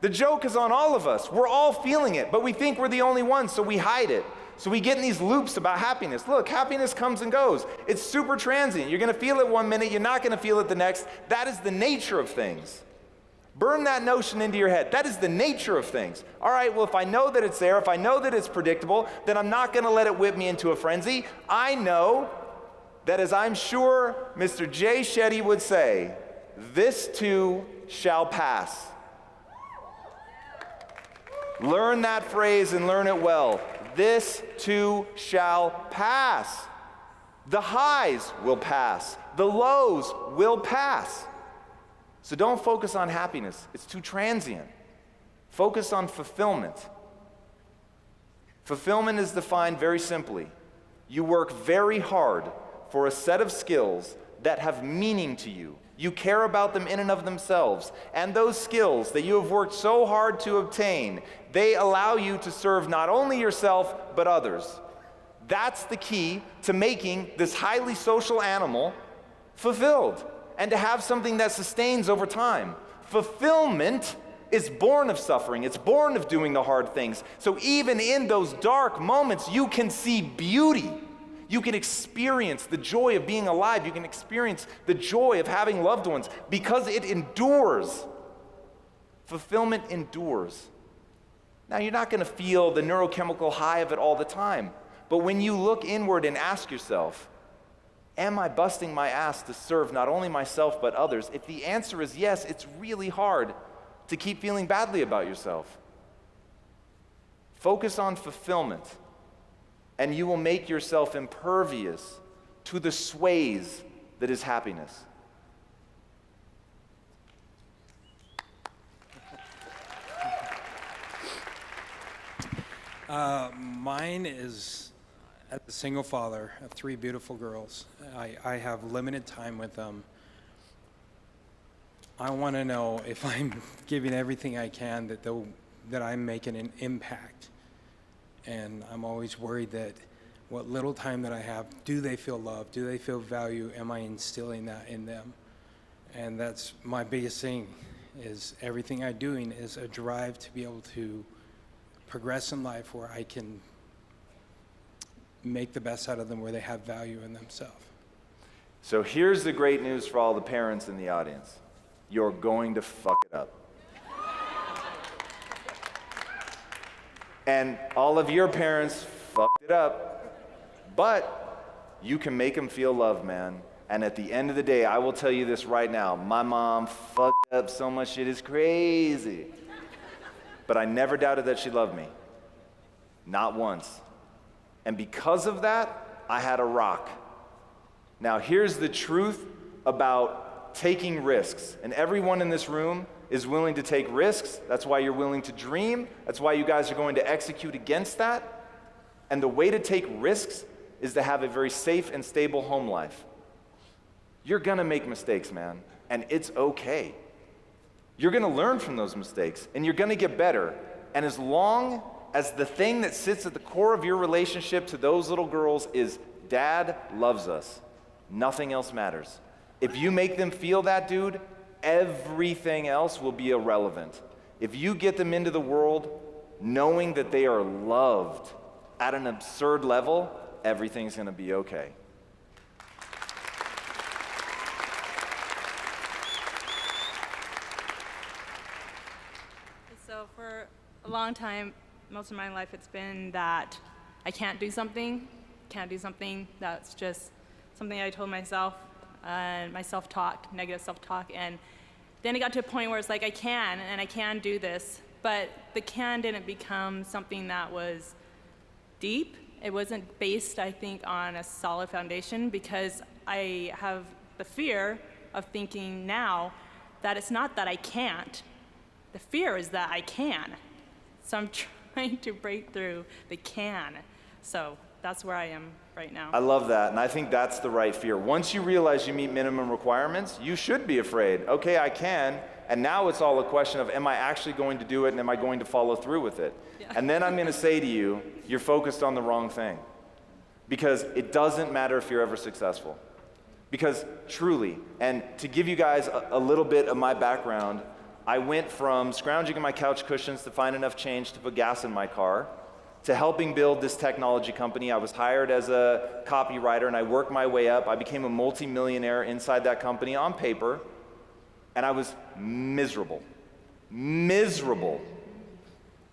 The joke is on all of us. We're all feeling it, but we think we're the only ones, so we hide it. So we get in these loops about happiness. Look, happiness comes and goes. It's super transient. You're gonna feel it 1 minute, you're not gonna feel it the next. That is the nature of things. Burn that notion into your head. That is the nature of things. All right, well, if I know that it's there, if I know that it's predictable, then I'm not gonna let it whip me into a frenzy. I know that, as I'm sure Mr. Jay Shetty would say, this too shall pass. Learn that phrase and learn it well. This too shall pass. The highs will pass. The lows will pass. So don't focus on happiness. It's too transient. Focus on fulfillment. Fulfillment is defined very simply. You work very hard for a set of skills that have meaning to you. You care about them in and of themselves. And those skills that you have worked so hard to obtain, they allow you to serve not only yourself, but others. That's the key to making this highly social animal fulfilled and to have something that sustains over time. Fulfillment is born of suffering. It's born of doing the hard things. So even in those dark moments, you can see beauty. You can experience the joy of being alive. You can experience the joy of having loved ones because it endures. Fulfillment endures. Now, you're not going to feel the neurochemical high of it all the time. But when you look inward and ask yourself, Am I busting my ass to serve not only myself but others? If the answer is yes, it's really hard to keep feeling badly about yourself. Focus on fulfillment, and you will make yourself impervious to the sways that is happiness. Mine is, as a single father of 3 beautiful girls, I have limited time with them. I want to know if I'm giving everything I can that I'm making an impact. And I'm always worried that what little time that I have, do they feel loved? Do they feel value? Am I instilling that in them? And that's my biggest thing, is everything I'm doing is a drive to be able to progress in life where I can make the best out of them, where they have value in themselves. So here's the great news for all the parents in the audience. You're going to fuck it up. And all of your parents fucked it up. But you can make them feel loved, man. And at the end of the day, I will tell you this right now. My mom fucked up so much shit is crazy. But I never doubted that she loved me. Not once. And because of that, I had a rock. Now, here's the truth about taking risks. And everyone in this room is willing to take risks. That's why you're willing to dream. That's why you guys are going to execute against that. And the way to take risks is to have a very safe and stable home life. You're gonna make mistakes, man, and it's okay. You're gonna learn from those mistakes, and you're gonna get better. And as long as the thing that sits at the core of your relationship to those little girls is Dad loves us, nothing else matters. If you make them feel that, dude, everything else will be irrelevant. If you get them into the world knowing that they are loved at an absurd level, everything's gonna be okay. So for a long time, most of my life, it's been that I can't do something. That's just something I told myself, and my self-talk, negative self-talk. And then it got to a point where it's like, I can do this. But the can didn't become something that was deep. It wasn't based, I think, on a solid foundation, because I have the fear of thinking now that it's not that I can't. The fear is that I can. So I'm trying to break through the can. So that's where I am right now. I love that, and I think that's the right fear. Once you realize you meet minimum requirements, you should be afraid. Okay, I can, and now it's all a question of, am I actually going to do it, and am I going to follow through with it? Yeah. And then I'm gonna say to you, you're focused on the wrong thing. Because it doesn't matter if you're ever successful. Because truly, and to give you guys a little bit of my background, I went from scrounging in my couch cushions to find enough change to put gas in my car, to helping build this technology company. I was hired as a copywriter, and I worked my way up. I became a multi-millionaire inside that company on paper, and I was miserable.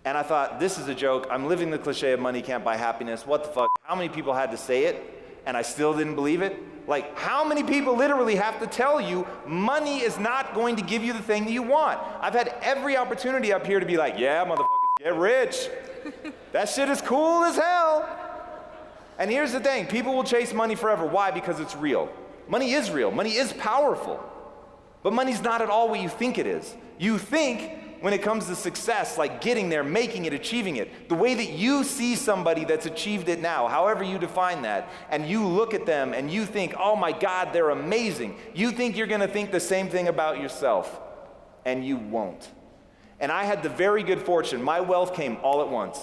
And I thought, this is a joke. I'm living the cliche of money can't buy happiness. What the fuck? How many people had to say it, and I still didn't believe it? Like, how many people literally have to tell you money is not going to give you the thing that you want? I've had every opportunity up here to be like, yeah, motherfuckers, get rich. That shit is cool as hell. And here's the thing, people will chase money forever. Why? Because it's real. Money is real. Money is powerful. But money's not at all what you think it is. You think, when it comes to success, like getting there, making it, achieving it, the way that you see somebody that's achieved it now, however you define that, and you look at them and you think, oh my God, they're amazing. You think you're gonna think the same thing about yourself, and you won't. And I had the very good fortune, my wealth came all at once.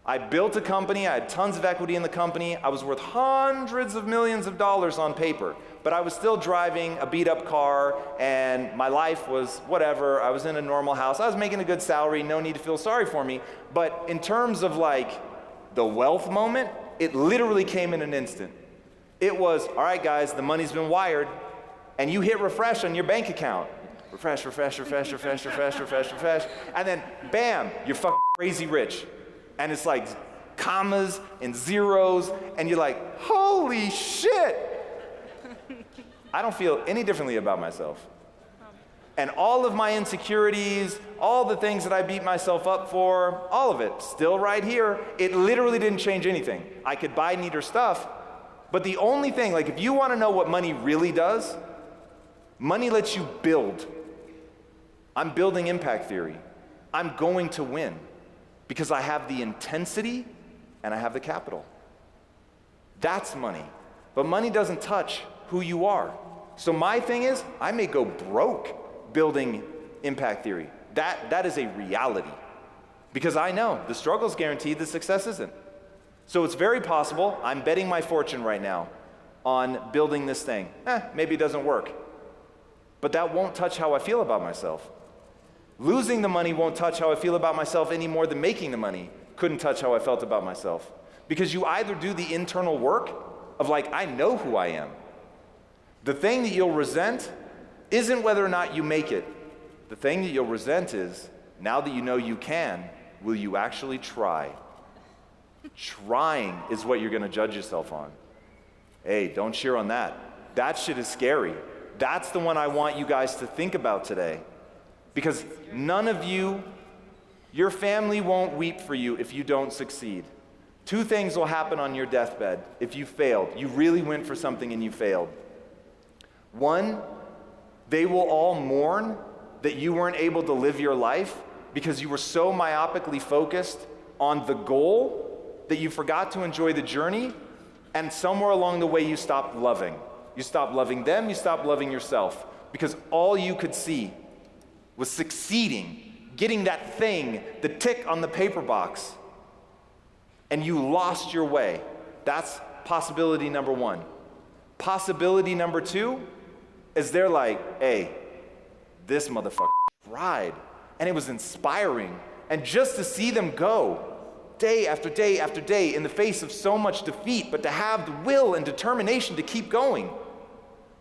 I built a company, I had tons of equity in the company, I was worth hundreds of millions of dollars on paper, but I was still driving a beat up car, and my life was whatever. I was in a normal house, I was making a good salary, no need to feel sorry for me. But in terms of like the wealth moment, it literally came in an instant. It was, all right guys, the money's been wired, and you hit refresh on your bank account. Refresh, and then bam, you're fucking crazy rich. And it's like commas and zeros, and you're like, holy shit. I don't feel any differently about myself. And all of my insecurities, all the things that I beat myself up for, all of it, still right here. It literally didn't change anything. I could buy neater stuff, but the only thing, like if you want to know what money really does, money lets you build. I'm building impact theory. I'm going to win because I have the intensity and I have the capital. That's money. But money doesn't touch who you are. So my thing is, I may go broke building impact theory. That is a reality. Because I know the struggle's guaranteed, the success isn't. So it's very possible I'm betting my fortune right now on building this thing. Maybe it doesn't work. But that won't touch how I feel about myself. Losing the money won't touch how I feel about myself any more than making the money couldn't touch how I felt about myself. Because you either do the internal work of like, I know who I am. The thing that you'll resent isn't whether or not you make it. The thing that you'll resent is, now that you know you can, will you actually try? Trying is what you're going to judge yourself on. Hey, don't cheer on that. That shit is scary. That's the one I want you guys to think about today. Because none of you, your family won't weep for you if you don't succeed. Two things will happen on your deathbed if you failed. You really went for something and you failed. One, they will all mourn that you weren't able to live your life because you were so myopically focused on the goal that you forgot to enjoy the journey, and somewhere along the way you stopped loving. You stopped loving them, you stopped loving yourself, because all you could see was succeeding, getting that thing, the tick on the paper box, and you lost your way. That's possibility number one. Possibility number two is they're like, hey, this motherfucker tried, and it was inspiring. And just to see them go day after day after day in the face of so much defeat, but to have the will and determination to keep going.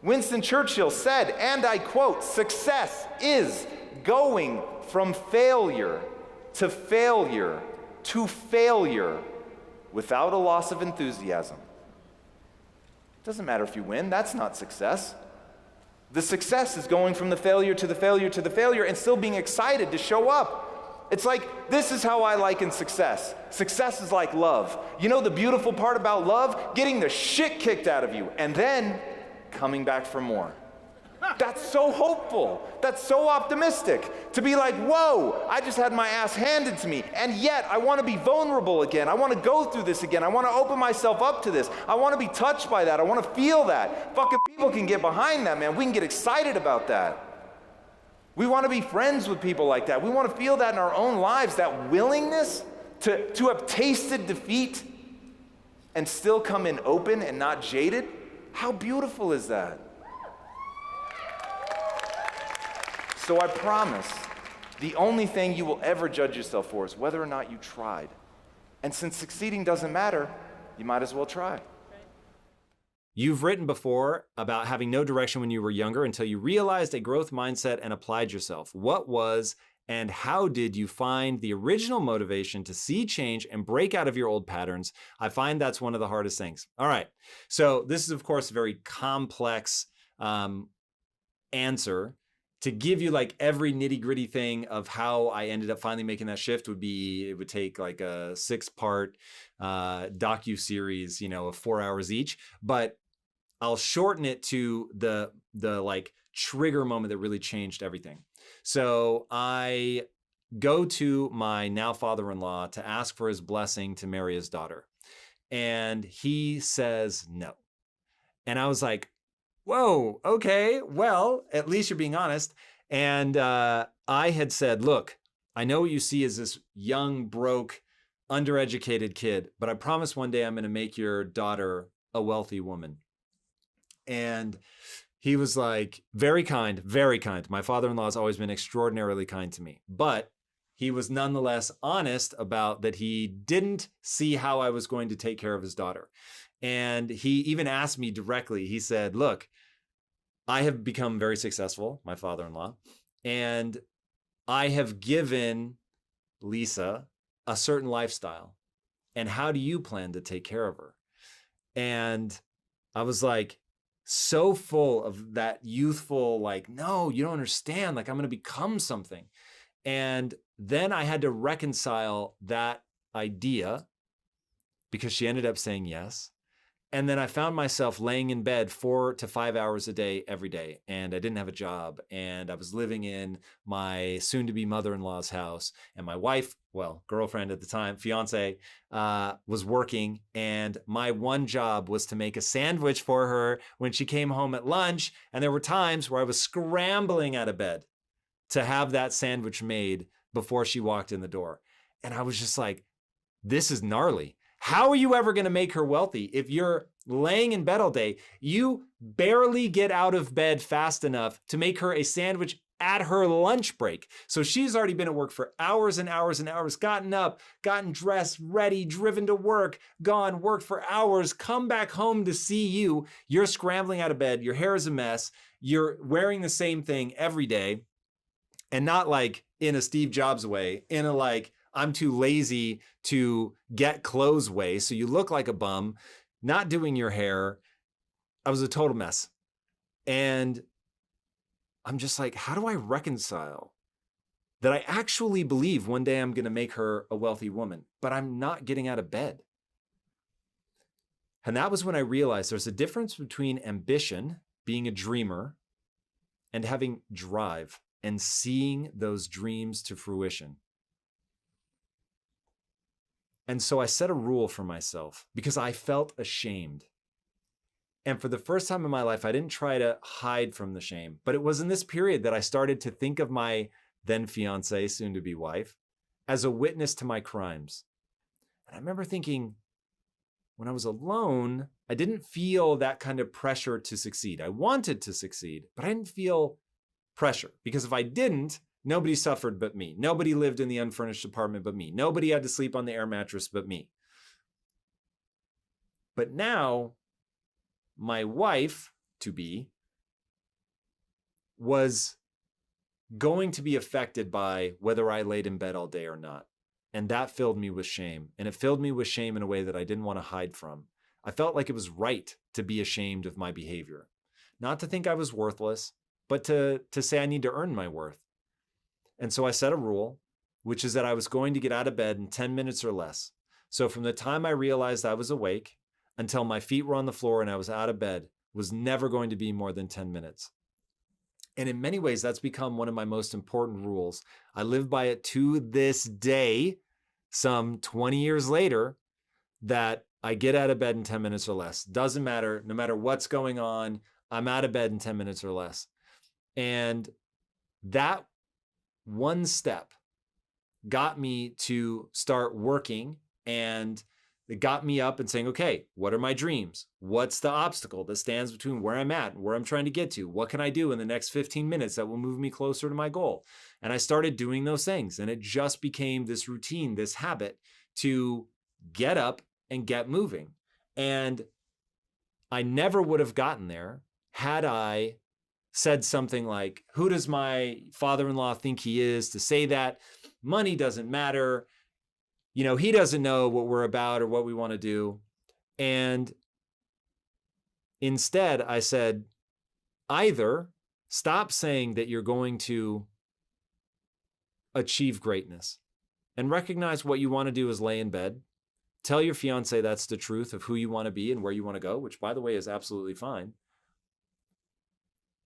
Winston Churchill said, and I quote, success is going from failure to failure to failure without a loss of enthusiasm. It doesn't matter if you win, that's not success. The success is going from the failure to the failure to the failure and still being excited to show up. It's like, this is how I liken success. Success is like love. You know the beautiful part about love? Getting the shit kicked out of you and then coming back for more. That's so hopeful. That's so optimistic. To be like, whoa, I just had my ass handed to me, and yet I want to be vulnerable again. I want to go through this again. I want to open myself up to this. I want to be touched by that. I want to feel that. Fucking people can get behind that, man. We can get excited about that. We want to be friends with people like that. We want to feel that in our own lives, that willingness to have tasted defeat and still come in open and not jaded. How beautiful is that? So I promise, the only thing you will ever judge yourself for is whether or not you tried. And since succeeding doesn't matter, you might as well try. You've written before about having no direction when you were younger until you realized a growth mindset and applied yourself. What was and how did you find the original motivation to see change and break out of your old patterns? I find that's one of the hardest things. All right, so this is of course a very complex answer. To give you like every nitty gritty thing of how I ended up finally making that shift it would take like a 6-part docu-series, of 4 hours each, but I'll shorten it to the like trigger moment that really changed everything. So I go to my now father-in-law to ask for his blessing to marry his daughter. And he says no. And I was like, whoa, okay, well, at least you're being honest. And I had said, look, I know what you see as this young, broke, undereducated kid, but I promise one day I'm going to make your daughter a wealthy woman. And he was like, very kind, very kind. My father-in-law has always been extraordinarily kind to me, but he was nonetheless honest about that he didn't see how I was going to take care of his daughter. And he even asked me directly, he said, look, I have become very successful, my father-in-law, and I have given Lisa a certain lifestyle. And how do you plan to take care of her? And I was like, so full of that youthful, like, no, you don't understand. Like, I'm going to become something. And then I had to reconcile that idea because she ended up saying yes. And then I found myself laying in bed 4 to 5 hours a day, every day. And I didn't have a job. And I was living in my soon-to-be mother-in-law's house. And my wife, well, girlfriend at the time, fiance, was working. And my one job was to make a sandwich for her when she came home at lunch. And there were times where I was scrambling out of bed to have that sandwich made before she walked in the door. And I was just like, this is gnarly. How are you ever going to make her wealthy if you're laying in bed all day? You barely get out of bed fast enough to make her a sandwich at her lunch break. So she's already been at work for hours and hours and hours, gotten up, gotten dressed, ready, driven to work, gone, worked for hours, come back home to see you. You're scrambling out of bed. Your hair is a mess. You're wearing the same thing every day. And not like in a Steve Jobs way, in a like, I'm too lazy to get clothes way. So you look like a bum, not doing your hair. I was a total mess. And I'm just like, how do I reconcile that I actually believe one day I'm going to make her a wealthy woman, but I'm not getting out of bed? And that was when I realized there's a difference between ambition, being a dreamer, and having drive and seeing those dreams to fruition. And so I set a rule for myself because I felt ashamed. And for the first time in my life, I didn't try to hide from the shame, but it was in this period that I started to think of my then fiance, soon to be wife, as a witness to my crimes. And I remember thinking, when I was alone, I didn't feel that kind of pressure to succeed. I wanted to succeed, but I didn't feel pressure because if I didn't, nobody suffered but me. Nobody lived in the unfurnished apartment but me. Nobody had to sleep on the air mattress but me. But now, my wife, to be, was going to be affected by whether I laid in bed all day or not. And that filled me with shame. And it filled me with shame in a way that I didn't want to hide from. I felt like it was right to be ashamed of my behavior. Not to think I was worthless, but to say I need to earn my worth. And so I set a rule, which is that I was going to get out of bed in 10 minutes or less. So from the time I realized I was awake until my feet were on the floor and I was out of bed was never going to be more than 10 minutes. And in many ways, that's become one of my most important rules. I live by it to this day, some 20 years later, that I get out of bed in 10 minutes or less. Doesn't matter, no matter what's going on, I'm out of bed in 10 minutes or less. And that one step got me to start working, and it got me up and saying, okay, what are my dreams? What's the obstacle that stands between where I'm at and where I'm trying to get to? What can I do in the next 15 minutes that will move me closer to my goal? And I started doing those things, and it just became this routine, this habit to get up and get moving. And I never would have gotten there had I said something like, who does my father-in-law think he is to say that? Money doesn't matter. You know, he doesn't know what we're about or what we want to do. And instead, I said, either stop saying that you're going to achieve greatness and recognize what you want to do is lay in bed. Tell your fiance that's the truth of who you want to be and where you want to go, which, by the way, is absolutely fine.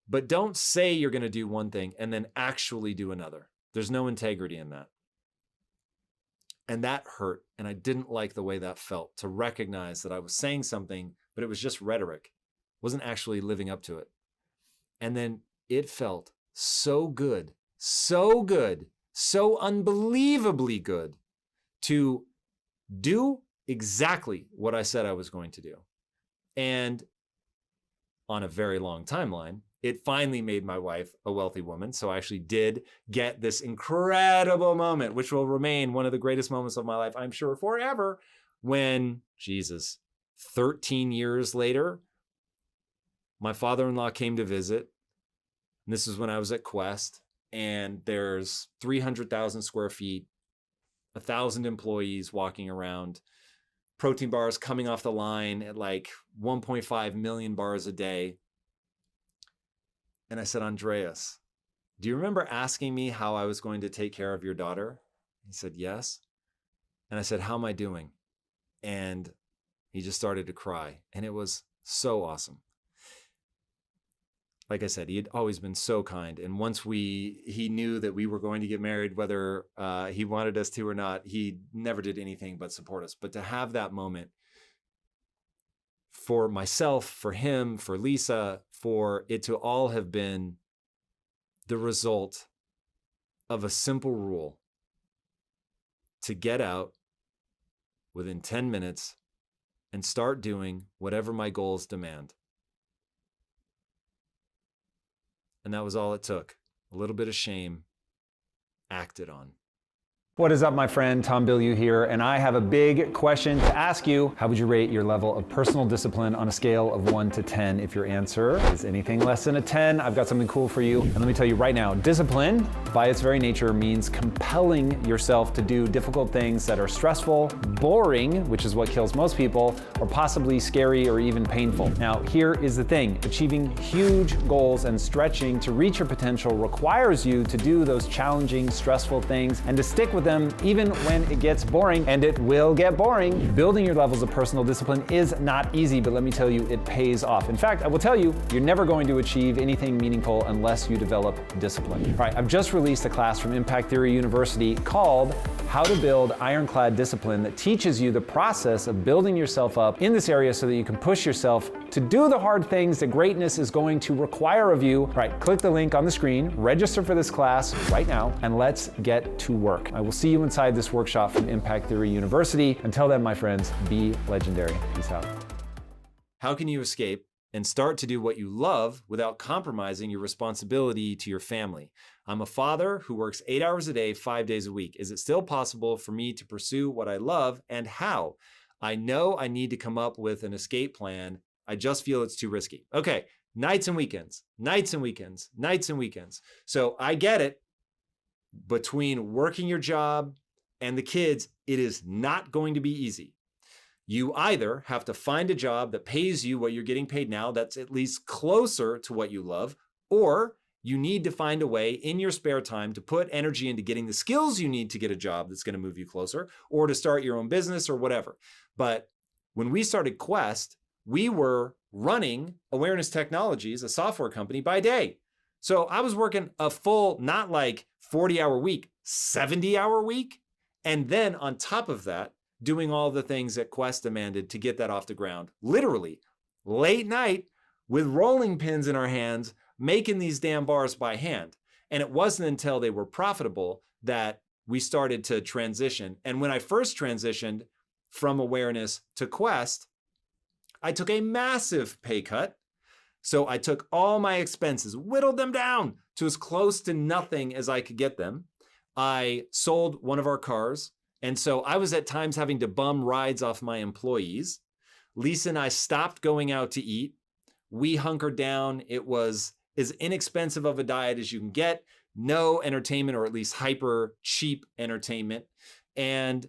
But don't say you're going to do one thing and then actually do another. There's no integrity in that. And that hurt. And I didn't like the way that felt, to recognize that I was saying something, but it was just rhetoric. Wasn't actually living up to it. And then it felt so good, so unbelievably good to do exactly what I said I was going to do. And on a very long timeline, it finally made my wife a wealthy woman. So I actually did get this incredible moment, which will remain one of the greatest moments of my life, I'm sure, forever, when, 13 years later, my father-in-law came to visit. And this is when I was at Quest, and there's 300,000 square feet, 1,000 employees walking around. protein bars coming off the line at like 1.5 million bars a day. And I said, Andreas, do you remember asking me how I was going to take care of your daughter? He said, yes. And I said, how am I doing? And he just started to cry. And it was so awesome. Like I said, he had always been so kind. And once he knew that we were going to get married, whether he wanted us to or not, he never did anything but support us. But to have that moment for myself, for him, for Lisa, for it to all have been the result of a simple rule to get out within 10 minutes and start doing whatever my goals demand. And that was all it took. A little bit of shame acted on. What is up, my friend? Tom Bilyeu here, and I have a big question to ask you. How would you rate your level of personal discipline on a scale of 1 to 10? If your answer is anything less than a 10, I've got something cool for you. And let me tell you right now, discipline, by its very nature, means compelling yourself to do difficult things that are stressful, boring, which is what kills most people, or possibly scary or even painful. Now, here is the thing. Achieving huge goals and stretching to reach your potential requires you to do those challenging, stressful things and to stick with them even when it gets boring, and it will get boring. Building your levels of personal discipline is not easy, but let me tell you, it pays off. In fact, I will tell you, you're never going to achieve anything meaningful unless you develop discipline. All right, I've just released a class from Impact Theory University called How to Build Ironclad Discipline that teaches you the process of building yourself up in this area so that you can push yourself to do the hard things that greatness is going to require of you. All right, click the link on the screen, register for this class right now, and let's get to work. I will see you inside this workshop from Impact Theory University. Until then, my friends, be legendary. Peace out. How can you escape and start to do what you love without compromising your responsibility to your family? I'm a father who works 8 hours a day, 5 days a week. Is it still possible for me to pursue what I love, and how? I know I need to come up with an escape plan. I just feel it's too risky. Okay, nights and weekends, nights and weekends, nights and weekends. So I get it. Between working your job and the kids, it is not going to be easy. You either have to find a job that pays you what you're getting paid now, that's at least closer to what you love, or you need to find a way in your spare time to put energy into getting the skills you need to get a job that's going to move you closer, or to start your own business or whatever. But when we started Quest, we were running Awareness Technologies, a software company, by day. So I was working a full, not like 40-hour week, 70-hour week. And then on top of that, doing all the things that Quest demanded to get that off the ground. Literally, late night with rolling pins in our hands, making these damn bars by hand. And it wasn't until they were profitable that we started to transition. And when I first transitioned from Awareness to Quest, I took a massive pay cut. So I took all my expenses, whittled them down to as close to nothing as I could get them. I sold one of our cars. And so I was at times having to bum rides off my employees. Lisa and I stopped going out to eat. We hunkered down. It was as inexpensive of a diet as you can get. No entertainment, or at least hyper cheap entertainment. And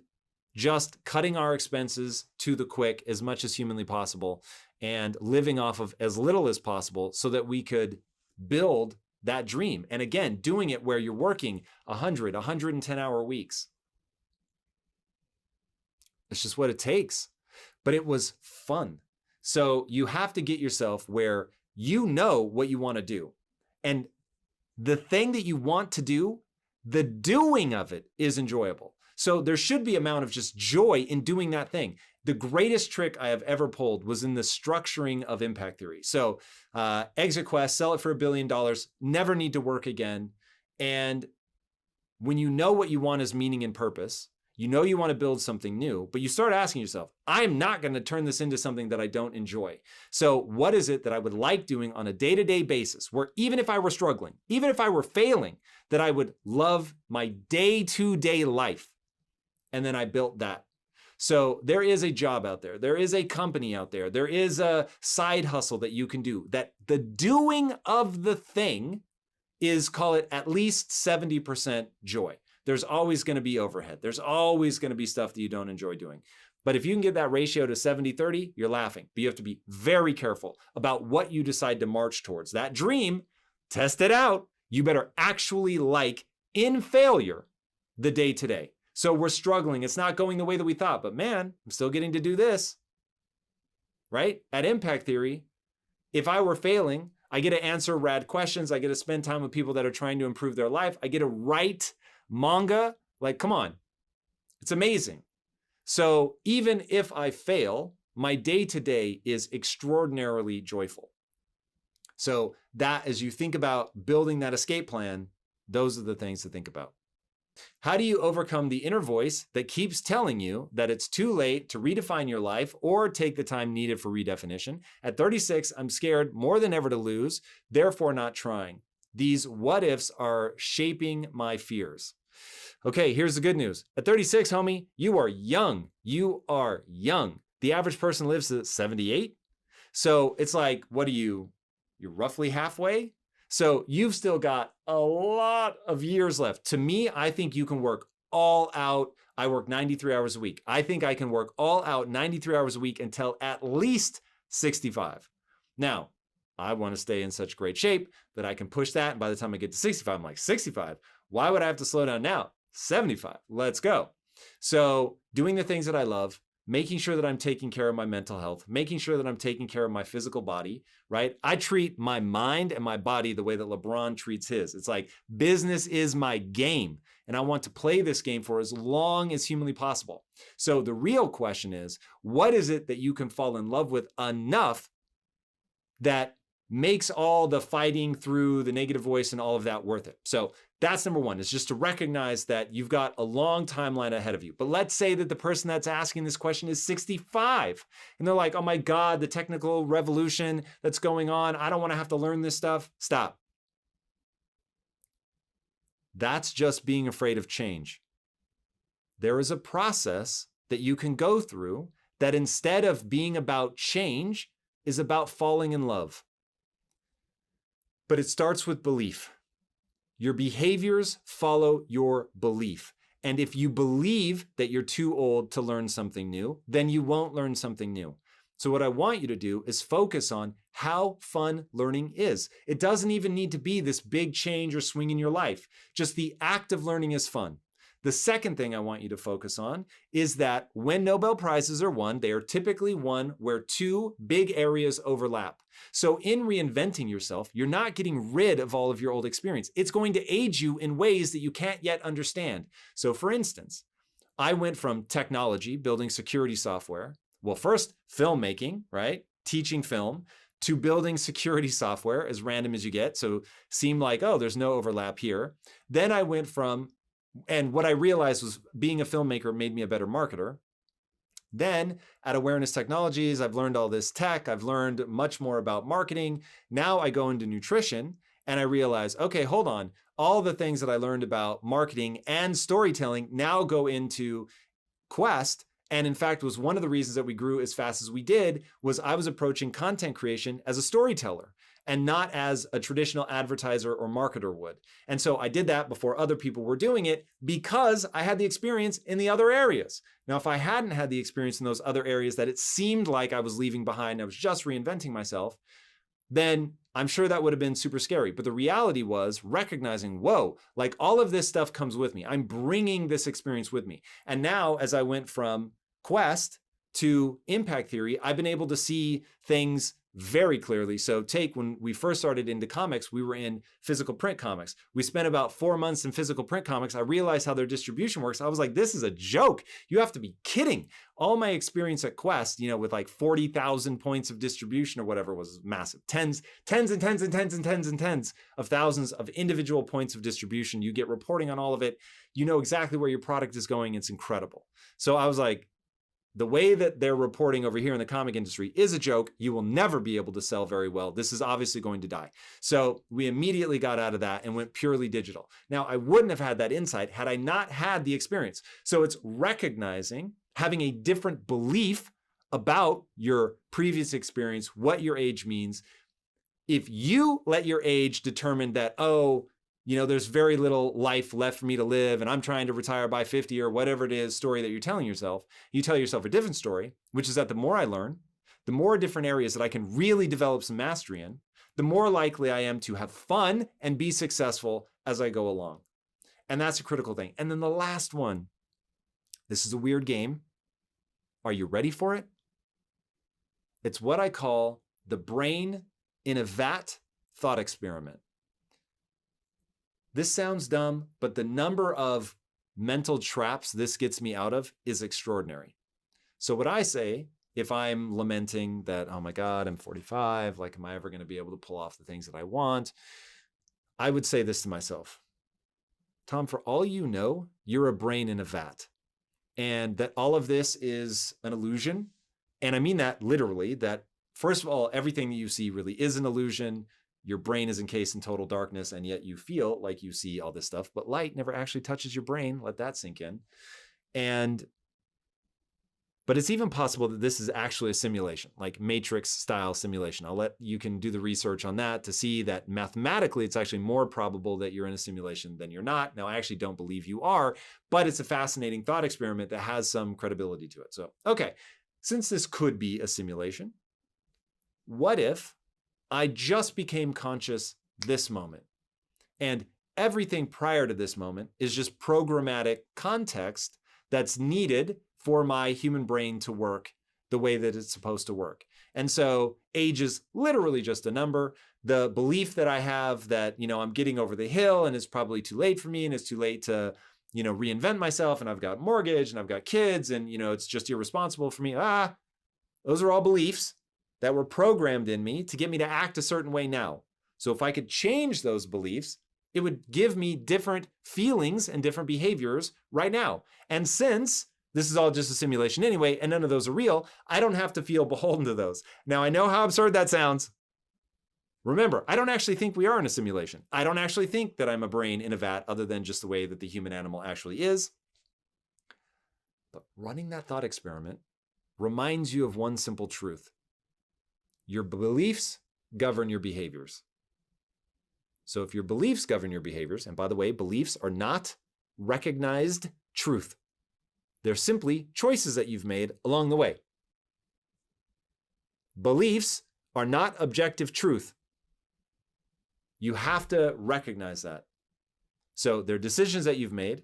just cutting our expenses to the quick as much as humanly possible, and living off of as little as possible so that we could build that dream. And again, doing it where you're working 100, 110-hour weeks. It's just what it takes. But it was fun. So you have to get yourself where you know what you want to do. And the thing that you want to do, the doing of it is enjoyable. So there should be an amount of just joy in doing that thing. The greatest trick I have ever pulled was in the structuring of Impact Theory. So exit Quest, sell it for $1 billion, never need to work again. And when you know what you want is meaning and purpose, you know you want to build something new, but you start asking yourself, I'm not going to turn this into something that I don't enjoy. So what is it that I would like doing on a day-to-day basis, where even if I were struggling, even if I were failing, that I would love my day-to-day life? And then I built that. So there is a job out there. There is a company out there. There is a side hustle that you can do, that the doing of the thing is, call it at least 70% joy. there's always going to be overhead. There's always going to be stuff that you don't enjoy doing. But if you can get that ratio to 70-30, you're laughing. But you have to be very careful about what you decide to march towards. That dream, test it out. You better actually like in failure the day to day. So we're struggling. It's not going the way that we thought, but man, I'm still getting to do this, right? At Impact Theory, if I were failing, I get to answer rad questions. I get to spend time with people that are trying to improve their life. I get to write manga. Like, come on. It's amazing. So even if I fail, my day-to-day is extraordinarily joyful. So that, as you think about building that escape plan, those are the things to think about. How do you overcome the inner voice that keeps telling you that it's too late to redefine your life or take the time needed for redefinition? At 36, I'm scared more than ever to lose, therefore not trying. These what ifs are shaping my fears. Okay, here's the good news. At 36, homie, you are young. You are young. The average person lives to 78. So it's like, what are you? You're roughly halfway. So you've still got a lot of years left. To me, I think you can work all out. I work 93 hours a week. I think I can work all out 93 hours a week until at least 65. Now, I want to stay in such great shape that I can push that. And by the time I get to 65, I'm like, 65? Why would I have to slow down now? 75. Let's go. So doing the things that I love, making sure that I'm taking care of my mental health, making sure that I'm taking care of my physical body, right? I treat my mind and my body the way that LeBron treats his. It's like business is my game, and I want to play this game for as long as humanly possible. So the real question is, what is it that you can fall in love with enough that makes all the fighting through the negative voice and all of that worth it? So that's number one, is just to recognize that you've got a long timeline ahead of you. But let's say that the person that's asking this question is 65 and they're like, oh my God, the technical revolution that's going on, I don't want to have to learn this stuff. Stop. That's just being afraid of change. There is a process that you can go through that, instead of being about change, is about falling in love. But it starts with belief. Your behaviors follow your belief. And if you believe that you're too old to learn something new, then you won't learn something new. So what I want you to do is focus on how fun learning is. It doesn't even need to be this big change or swing in your life. Just the act of learning is fun. The second thing I want you to focus on is that when Nobel Prizes are won, they are typically won where two big areas overlap. So in reinventing yourself, you're not getting rid of all of your old experience. It's going to aid you in ways that you can't yet understand. So for instance, I went from technology, building security software, well, first filmmaking, right? Teaching film, to building security software, as random as you get. So seemed like, oh, there's no overlap here. Then I went from, and what I realized was being a filmmaker made me a better marketer. Then at Awareness Technologies, I've learned all this tech. I've learned much more about marketing. Now I go into nutrition and I realize, okay, hold on. All the things that I learned about marketing and storytelling now go into Quest. And in fact, was one of the reasons that we grew as fast as we did was I was approaching content creation as a storyteller and not as a traditional advertiser or marketer would. And so I did that before other people were doing it because I had the experience in the other areas. Now, if I hadn't had the experience in those other areas that it seemed like I was leaving behind, I was just reinventing myself, then I'm sure that would have been super scary. But the reality was recognizing, whoa, like all of this stuff comes with me. I'm bringing this experience with me. And now as I went from Quest to Impact Theory, I've been able to see things very clearly. So take when we first started into comics, we were in physical print comics. We spent about 4 months in physical print comics. I realized how their distribution works. I was like, this is a joke. You have to be kidding. All my experience at Quest, with like 40,000 points of distribution or whatever was massive. Tens of thousands of individual points of distribution. You get reporting on all of it. You know exactly where your product is going. It's incredible. So I was like, the way that they're reporting over here in the comic industry is a joke. You will never be able to sell very well. This is obviously going to die. So we immediately got out of that and went purely digital. Now, I wouldn't have had that insight had I not had the experience. So it's recognizing, having a different belief about your previous experience, what your age means. If you let your age determine that, oh, there's very little life left for me to live and I'm trying to retire by 50 or whatever it is story that you're telling yourself, you tell yourself a different story, which is that the more I learn, the more different areas that I can really develop some mastery in, the more likely I am to have fun and be successful as I go along. And that's a critical thing. And then the last one, this is a weird game. Are you ready for it? It's what I call the brain in a vat thought experiment. This sounds dumb, but the number of mental traps this gets me out of is extraordinary. So what I say, if I'm lamenting that, oh my God, I'm 45, like, am I ever going to be able to pull off the things that I want? I would say this to myself: Tom, for all you know, you're a brain in a vat, and that all of this is an illusion. And I mean that literally, that first of all, everything that you see really is an illusion. Your brain is encased in total darkness, and yet you feel like you see all this stuff, but light never actually touches your brain. Let that sink in. But it's even possible that this is actually a simulation, like Matrix style simulation. You can do the research on that to see that mathematically, it's actually more probable that you're in a simulation than you're not. Now, I actually don't believe you are, but it's a fascinating thought experiment that has some credibility to it. So, okay, since this could be a simulation, what if I just became conscious this moment, and everything prior to this moment is just programmatic context that's needed for my human brain to work the way that it's supposed to work? And so age is literally just a number. The belief that I have that, I'm getting over the hill and it's probably too late for me and it's too late to, reinvent myself, and I've got mortgage and I've got kids and, it's just irresponsible for me. Those are all beliefs that were programmed in me to get me to act a certain way now. So if I could change those beliefs, it would give me different feelings and different behaviors right now. And since this is all just a simulation anyway, and none of those are real, I don't have to feel beholden to those. Now, I know how absurd that sounds. Remember, I don't actually think we are in a simulation. I don't actually think that I'm a brain in a vat other than just the way that the human animal actually is. But running that thought experiment reminds you of one simple truth. Your beliefs govern your behaviors. So if your beliefs govern your behaviors, and by the way, beliefs are not recognized truth. They're simply choices that you've made along the way. Beliefs are not objective truth. You have to recognize that. So they're decisions that you've made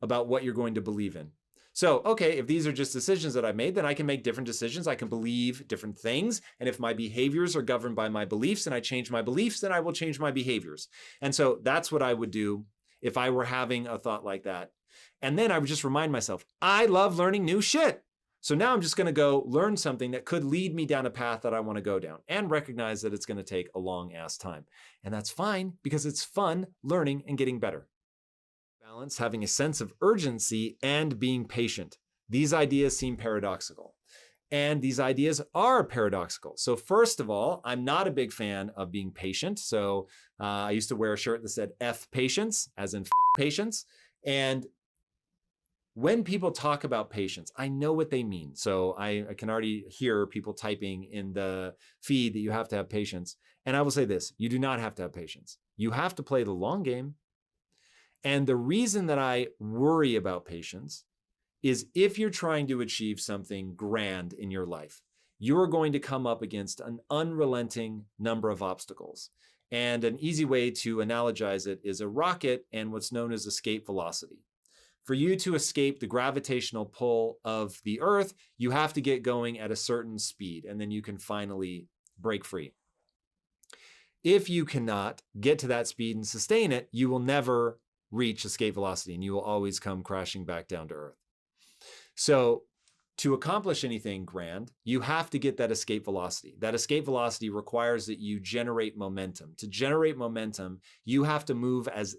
about what you're going to believe in. So, okay, if these are just decisions that I've made, then I can make different decisions. I can believe different things. And if my behaviors are governed by my beliefs and I change my beliefs, then I will change my behaviors. And so that's what I would do if I were having a thought like that. And then I would just remind myself, I love learning new shit. So now I'm just going to go learn something that could lead me down a path that I want to go down, and recognize that it's going to take a long ass time. And that's fine, because it's fun learning and getting better. Balance, having a sense of urgency, and being patient. These ideas seem paradoxical, and these ideas are paradoxical. So first of all, I'm not a big fan of being patient. So I used to wear a shirt that said F patience, as in patience. And when people talk about patience, I know what they mean. So I can already hear people typing in the feed that you have to have patience. And I will say this: you do not have to have patience. You have to play the long game. And the reason that I worry about patience is if you're trying to achieve something grand in your life, you're going to come up against an unrelenting number of obstacles. And an easy way to analogize it is a rocket and what's known as escape velocity. For you to escape the gravitational pull of the Earth, you have to get going at a certain speed, and then you can finally break free. If you cannot get to that speed and sustain it, you will never reach escape velocity, and you will always come crashing back down to Earth. So to accomplish anything grand, you have to get that escape velocity. That escape velocity requires that you generate momentum. To generate momentum, you have to move as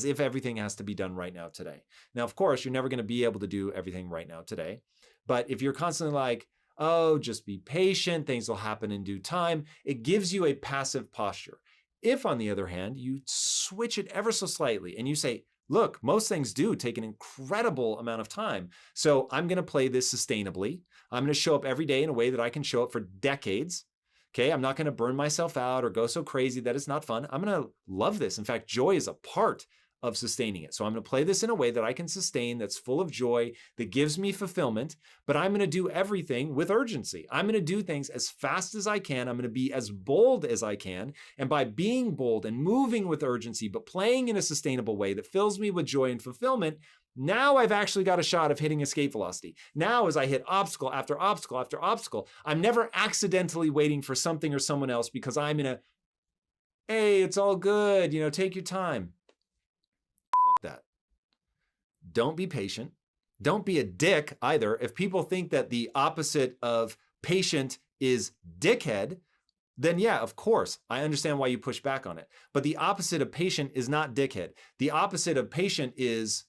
if everything has to be done right now today. Now, of course, you're never going to be able to do everything right now today. But if you're constantly like, oh, just be patient, things will happen in due time, it gives you a passive posture. If, on the other hand, you switch it ever so slightly and you say, look, most things do take an incredible amount of time. So I'm going to play this sustainably. I'm going to show up every day in a way that I can show up for decades. Okay, I'm not going to burn myself out or go so crazy that it's not fun. I'm going to love this. In fact, joy is a part of sustaining it. So I'm going to play this in a way that I can sustain, that's full of joy, that gives me fulfillment, but I'm going to do everything with urgency. I'm going to do things as fast as I can. I'm going to be as bold as I can. And by being bold and moving with urgency, but playing in a sustainable way that fills me with joy and fulfillment, now I've actually got a shot of hitting escape velocity. Now, as I hit obstacle after obstacle after obstacle, I'm never accidentally waiting for something or someone else because I'm in a, hey, it's all good, take your time. That. Don't be patient. Don't be a dick either. If people think that the opposite of patient is dickhead, then yeah, of course, I understand why you push back on it. But the opposite of patient is not dickhead. The opposite of patient is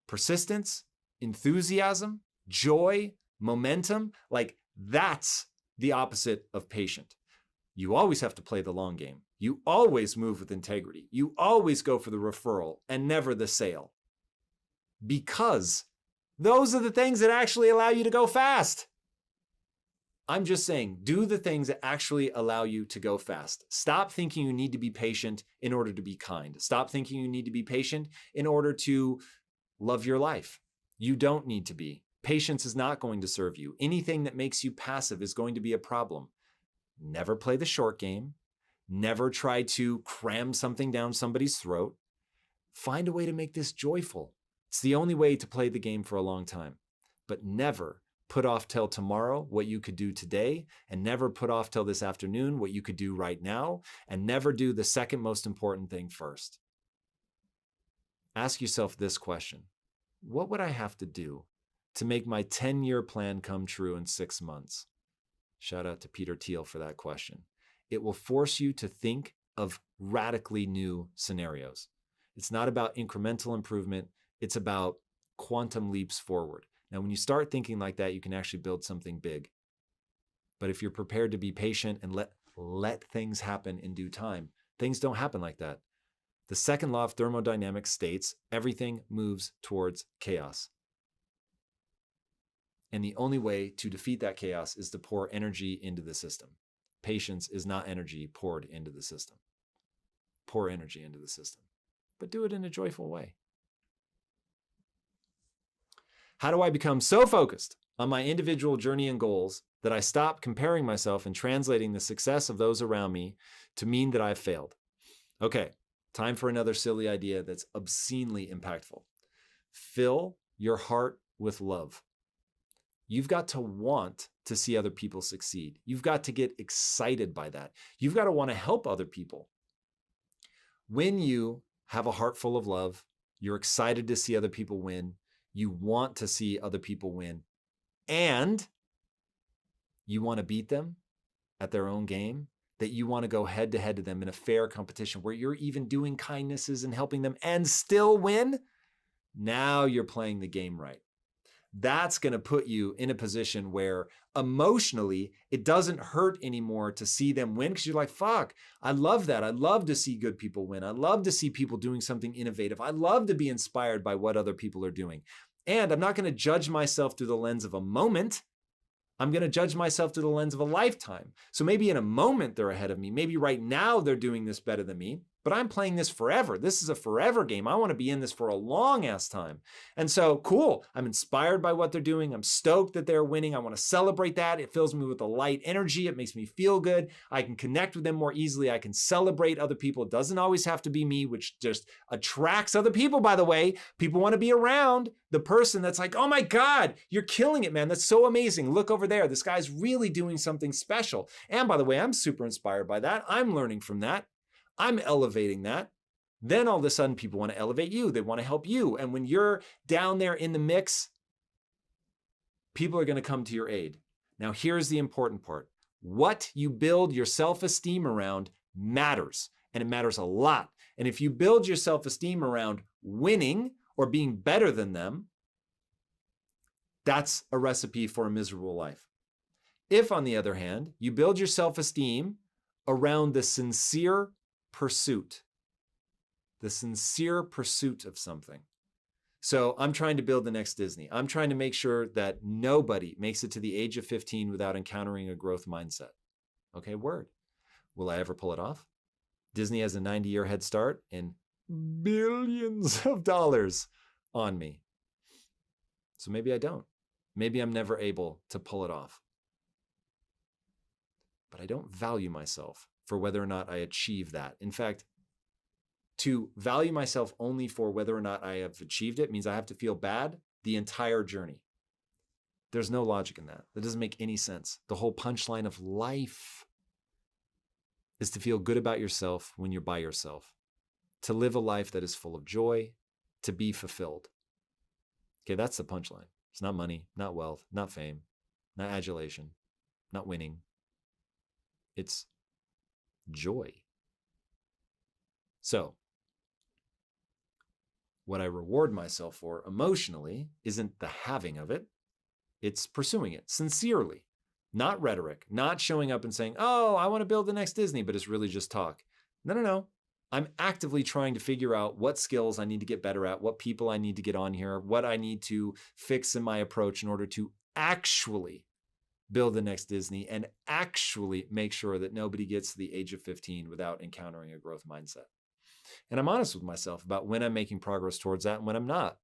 persistence, enthusiasm, joy, momentum. Like, that's the opposite of patient. You always have to play the long game. You always move with integrity. You always go for the referral and never the sale. Because those are the things that actually allow you to go fast. I'm just saying, do the things that actually allow you to go fast. Stop thinking you need to be patient in order to be kind. Stop thinking you need to be patient in order to love your life. You don't need to be. Patience is not going to serve you. Anything that makes you passive is going to be a problem. Never play the short game. Never try to cram something down somebody's throat. Find a way to make this joyful. It's the only way to play the game for a long time. But never put off till tomorrow what you could do today, and never put off till this afternoon what you could do right now, and never do the second most important thing first. Ask yourself this question: what would I have to do to make my 10-year plan come true in 6 months? Shout out to Peter Thiel for that question. It will force you to think of radically new scenarios. It's not about incremental improvement. It's about quantum leaps forward. Now, when you start thinking like that, you can actually build something big. But if you're prepared to be patient and let things happen in due time, things don't happen like that. The second law of thermodynamics states everything moves towards chaos. And the only way to defeat that chaos is to pour energy into the system. Patience is not energy poured into the system. Pour energy into the system, but do it in a joyful way. How do I become so focused on my individual journey and goals that I stop comparing myself and translating the success of those around me to mean that I've failed? Okay, time for another silly idea that's obscenely impactful. Fill your heart with love. You've got to want to see other people succeed. You've got to get excited by that. You've got to want to help other people. When you have a heart full of love, you're excited to see other people win, you want to see other people win, and you want to beat them at their own game, that you want to go head to head to them in a fair competition where you're even doing kindnesses and helping them and still win, now you're playing the game right. That's going to put you in a position where emotionally it doesn't hurt anymore to see them win, because you're like, fuck, I love that. I love to see good people win. I love to see people doing something innovative. I love to be inspired by what other people are doing. And I'm not going to judge myself through the lens of a moment. I'm going to judge myself through the lens of a lifetime. So maybe in a moment they're ahead of me. Maybe right now they're doing this better than me, but I'm playing this forever. This is a forever game. I want to be in this for a long ass time. And so cool. I'm inspired by what they're doing. I'm stoked that they're winning. I want to celebrate that. It fills me with a light energy. It makes me feel good. I can connect with them more easily. I can celebrate other people. It doesn't always have to be me, which just attracts other people, by the way. People want to be around the person that's like, oh my God, you're killing it, man. That's so amazing. Look over there. This guy's really doing something special. And by the way, I'm super inspired by that. I'm learning from that. I'm elevating that. Then all of a sudden people want to elevate you. They want to help you. And when you're down there in the mix, people are going to come to your aid. Now, here's the important part. What you build your self-esteem around matters, and it matters a lot. And if you build your self-esteem around winning or being better than them, that's a recipe for a miserable life. If, on the other hand, you build your self-esteem around the sincere pursuit of something. So I'm trying to build the next Disney. I'm trying to make sure that nobody makes it to the age of 15 without encountering a growth mindset. Okay, word. Will I ever pull it off? Disney has a 90-year head start and billions of dollars on me. So maybe I don't. Maybe I'm never able to pull it off. But I don't value myself for whether or not I achieve that. In fact, to value myself only for whether or not I have achieved it means I have to feel bad the entire journey. There's no logic in that. That doesn't make any sense. The whole punchline of life is to feel good about yourself when you're by yourself, to live a life that is full of joy, to be fulfilled. Okay, that's the punchline. It's not money, not wealth, not fame, not adulation, not winning. It's joy. So, what I reward myself for emotionally isn't the having of it, it's pursuing it sincerely. Not rhetoric, not showing up and saying, oh, I want to build the next Disney, but it's really just talk. No. I'm actively trying to figure out what skills I need to get better at, what people I need to get on here, what I need to fix in my approach in order to actually build the next Disney and actually make sure that nobody gets to the age of 15 without encountering a growth mindset. And I'm honest with myself about when I'm making progress towards that and when I'm not.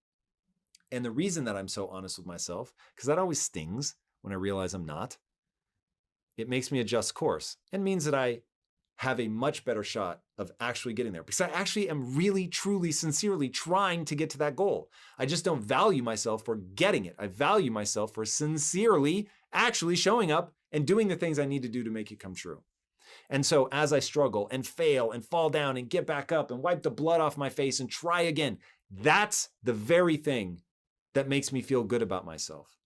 And the reason that I'm so honest with myself, because that always stings when I realize I'm not, it makes me adjust course and means that I have a much better shot of actually getting there because I actually am really, truly, sincerely trying to get to that goal. I just don't value myself for getting it. I value myself for sincerely actually showing up and doing the things I need to do to make it come true. And so as I struggle and fail and fall down and get back up and wipe the blood off my face and try again, that's the very thing that makes me feel good about myself.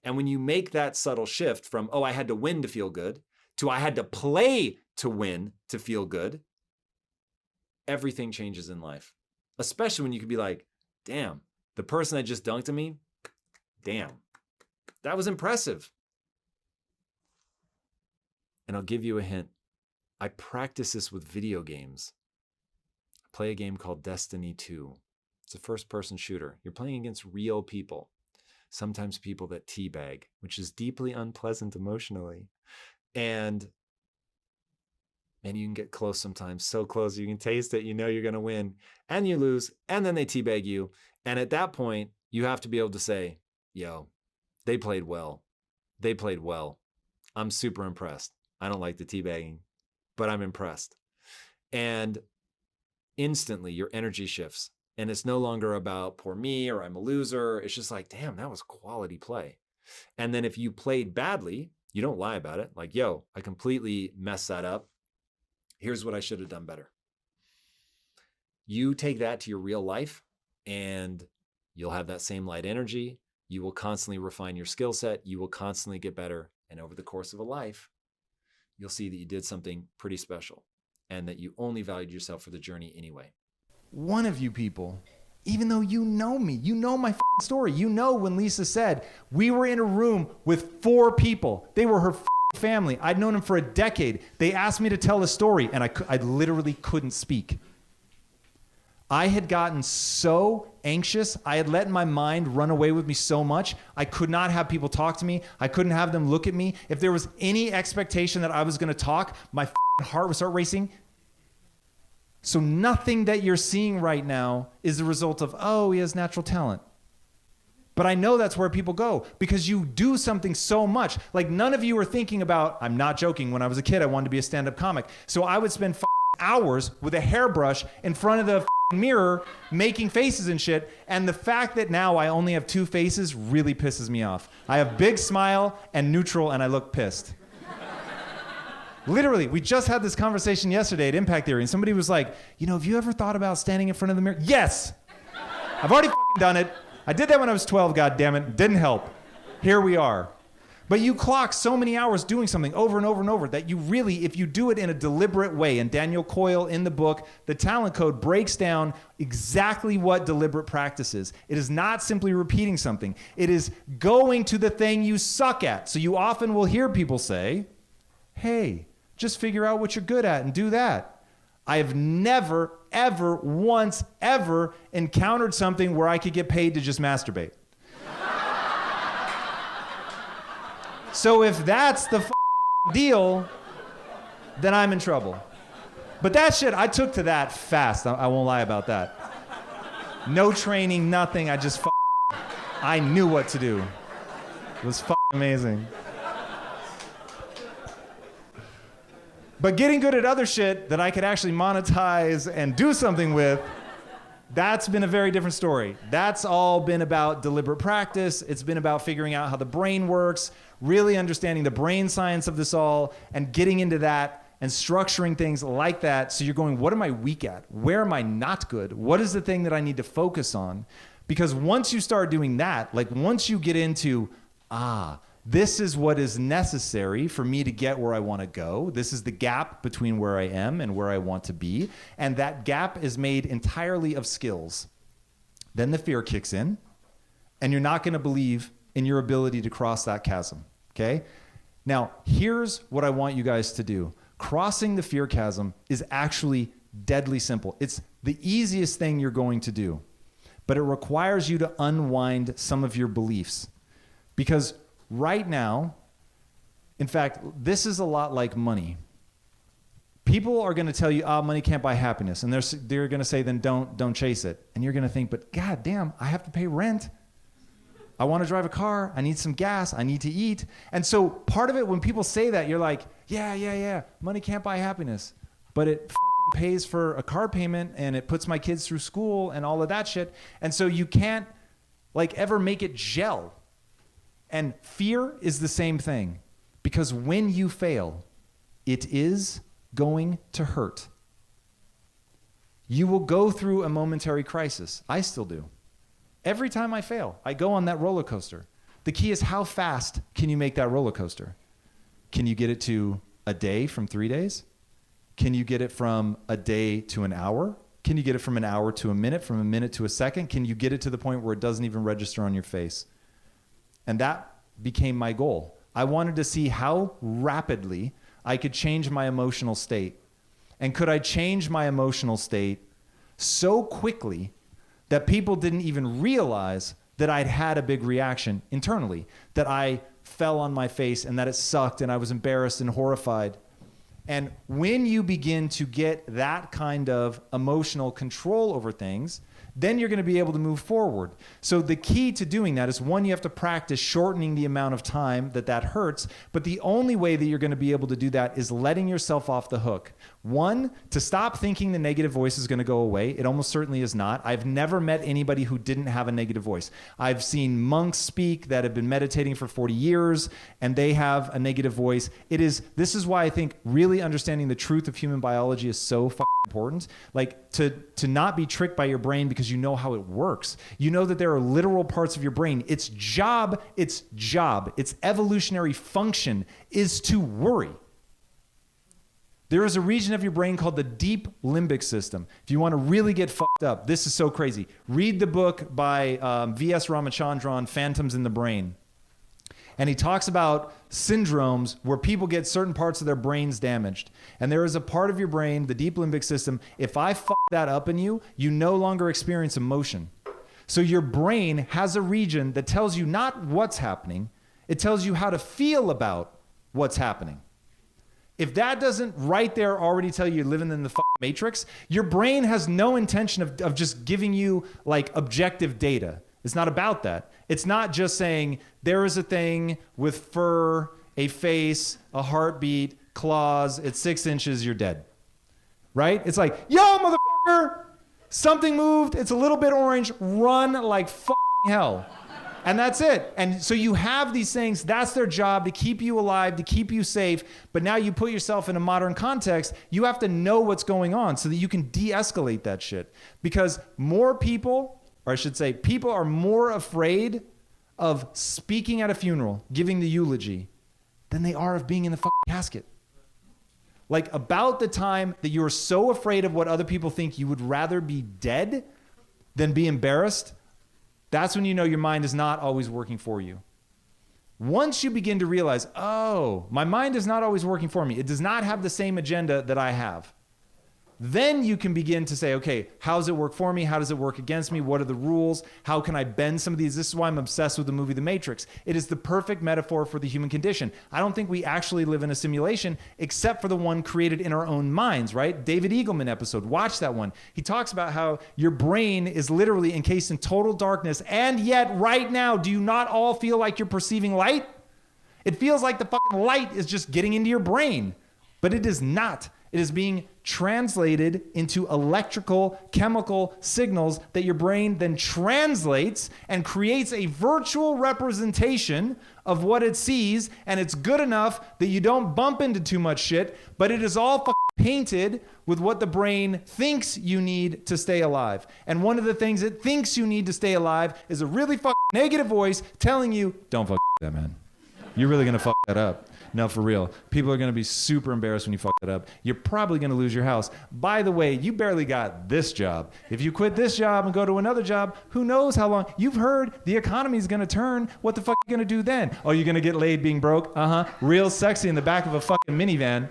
And when you make that subtle shift from, oh, I had to win to feel good, to I had to play to win to feel good, everything changes in life. Especially when you can be like, damn, the person that just dunked on me, damn, that was impressive. And I'll give you a hint. I practice this with video games. I play a game called Destiny 2. It's a first-person shooter. You're playing against real people. Sometimes people that teabag, which is deeply unpleasant emotionally. And man, you can get close sometimes, so close you can taste it, you know you're going to win, and you lose, and then they teabag you. And at that point, you have to be able to say, yo, they played well. They played well. I'm super impressed. I don't like the teabagging, but I'm impressed. And instantly your energy shifts. And it's no longer about poor me or I'm a loser. It's just like, damn, that was quality play. And then if you played badly, you don't lie about it. Like, yo, I completely messed that up. Here's what I should have done better. You take that to your real life and you'll have that same light energy. You will constantly refine your skill set. You will constantly get better. And over the course of a life, you'll see that you did something pretty special and that you only valued yourself for the journey anyway. One of you people, even though you know me, you know my f***ing story. You know when Lisa said, we were in a room with 4 people. They were her f***ing family. I'd known them for a decade. They asked me to tell a story and I literally couldn't speak. I had gotten so anxious. I had let my mind run away with me so much. I could not have people talk to me. I couldn't have them look at me. If there was any expectation that I was going to talk, my f***ing heart would start racing. So nothing that you're seeing right now is the result of, oh, he has natural talent. But I know that's where people go because you do something so much. Like none of you are thinking about, I'm not joking, when I was a kid, I wanted to be a stand-up comic. So I would spend hours with a hairbrush in front of the mirror making faces and shit. And the fact that now I only have 2 faces really pisses me off. I have big smile and neutral and I look pissed. Literally, we just had this conversation yesterday at Impact Theory, and somebody was like, you know, have you ever thought about standing in front of the mirror? Yes! I've already done it. I did that when I was 12, goddammit. Didn't help. Here we are. But you clock so many hours doing something over and over and over that you really, if you do it in a deliberate way, and Daniel Coyle in the book, The Talent Code, breaks down exactly what deliberate practice is. It is not simply repeating something. It is going to the thing you suck at. So you often will hear people say, hey, just figure out what you're good at and do that. I have never, ever, once, ever encountered something where I could get paid to just masturbate. So if that's the deal, then I'm in trouble. But that shit, I took to that fast. I won't lie about that. No training, nothing. I knew what to do. It was amazing. But getting good at other shit that I could actually monetize and do something with, that's been a very different story. That's all been about deliberate practice. It's been about figuring out how the brain works, really understanding the brain science of this all, and getting into that and structuring things like that. So you're going, what am I weak at? Where am I not good? What is the thing that I need to focus on? Because once you start doing that, like once you get into, this is what is necessary for me to get where I want to go. This is the gap between where I am and where I want to be. And that gap is made entirely of skills. Then the fear kicks in, and you're not going to believe in your ability to cross that chasm, okay? Now, here's what I want you guys to do. Crossing the fear chasm is actually deadly simple. It's the easiest thing you're going to do, but it requires you to unwind some of your beliefs. Because right now, in fact, this is a lot like money. People are going to tell you, money can't buy happiness. And they're going to say, then don't chase it. And you're going to think, but God damn, I have to pay rent. I want to drive a car. I need some gas. I need to eat. And so part of it, when people say that, you're like, yeah, money can't buy happiness. But it pays for a car payment, and it puts my kids through school and all of that shit. And so you can't ever make it gel. And fear is the same thing, because when you fail, it is going to hurt. You will go through a momentary crisis. I still do. Every time I fail, I go on that roller coaster. The key is, how fast can you make that roller coaster? Can you get it to a day from 3 days? Can you get it from a day to an hour? Can you get it from an hour to a minute, from a minute to a second? Can you get it to the point where it doesn't even register on your face? And that became my goal. I wanted to see how rapidly I could change my emotional state. And could I change my emotional state so quickly that people didn't even realize that I'd had a big reaction internally, that I fell on my face and that it sucked and I was embarrassed and horrified. And when you begin to get that kind of emotional control over things, then you're going to be able to move forward. So the key to doing that is, one, you have to practice shortening the amount of time that hurts. But the only way that you're going to be able to do that is letting yourself off the hook. One, to stop thinking the negative voice is going to go away. It almost certainly is not. I've never met anybody who didn't have a negative voice. I've seen monks speak that have been meditating for 40 years and they have a negative voice. This is why I think really understanding the truth of human biology is so important. Like to not be tricked by your brain, because you know how it works. You know that there are literal parts of your brain. Its job, its evolutionary function is to worry. There is a region of your brain called the deep limbic system. If you want to really get fucked up, this is so crazy. Read the book by V.S. Ramachandran, Phantoms in the Brain. And he talks about syndromes where people get certain parts of their brains damaged. And there is a part of your brain, the deep limbic system, if I fuck that up in you, you no longer experience emotion. So your brain has a region that tells you not what's happening, it tells you how to feel about what's happening. If that doesn't right there already tell you you're living in the matrix, your brain has no intention of just giving you like objective data. It's not about that. It's not just saying there is a thing with fur, a face, a heartbeat, claws, it's 6 inches, you're dead. Right? It's like, yo, motherfucker, something moved, it's a little bit orange, run like fucking hell. And that's it. And so you have these things, that's their job, to keep you alive, to keep you safe. But now you put yourself in a modern context, you have to know what's going on so that you can de-escalate that shit. Because more people, or I should say, people are more afraid of speaking at a funeral, giving the eulogy, than they are of being in the fucking casket. Like about the time that you're so afraid of what other people think, you would rather be dead than be embarrassed, that's when you know your mind is not always working for you. Once you begin to realize, oh, my mind is not always working for me, it does not have the same agenda that I have, then you can begin to say, okay, how does it work for me? How does it work against me? What are the rules? How can I bend some of these? This is why I'm obsessed with the movie The Matrix. It is the perfect metaphor for the human condition. I don't think we actually live in a simulation except for the one created in our own minds, right? David Eagleman episode, watch that one. He talks about how your brain is literally encased in total darkness, and yet right now, do you not all feel like you're perceiving light? It feels like the fucking light is just getting into your brain, but it is not. It is being translated into electrical, chemical signals that your brain then translates and creates a virtual representation of what it sees, and it's good enough that you don't bump into too much shit, but it is all fucking painted with what the brain thinks you need to stay alive. And one of the things it thinks you need to stay alive is a really fucking negative voice telling you, don't fuck that, man. You're really gonna fuck that up. No, for real. People are going to be super embarrassed when you fuck it up. You're probably going to lose your house. By the way, you barely got this job. If you quit this job and go to another job, who knows how long? You've heard the economy's going to turn. What the fuck are you going to do then? Oh, you're going to get laid being broke? Real sexy in the back of a fucking minivan.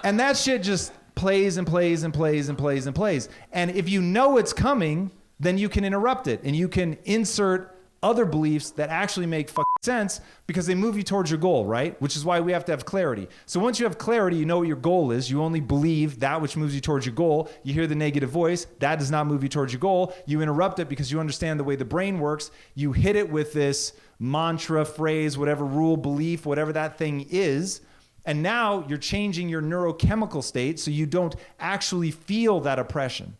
And that shit just plays and plays and plays and plays and plays. And if you know it's coming, then you can interrupt it and you can insert other beliefs that actually make fucking sense because they move you towards your goal, right? Which is why we have to have clarity. So once you have clarity, you know what your goal is. You only believe that which moves you towards your goal. You hear the negative voice. That does not move you towards your goal. You interrupt it because you understand the way the brain works. You hit it with this mantra, phrase, whatever rule, belief, whatever that thing is. And now you're changing your neurochemical state so you don't actually feel that oppression.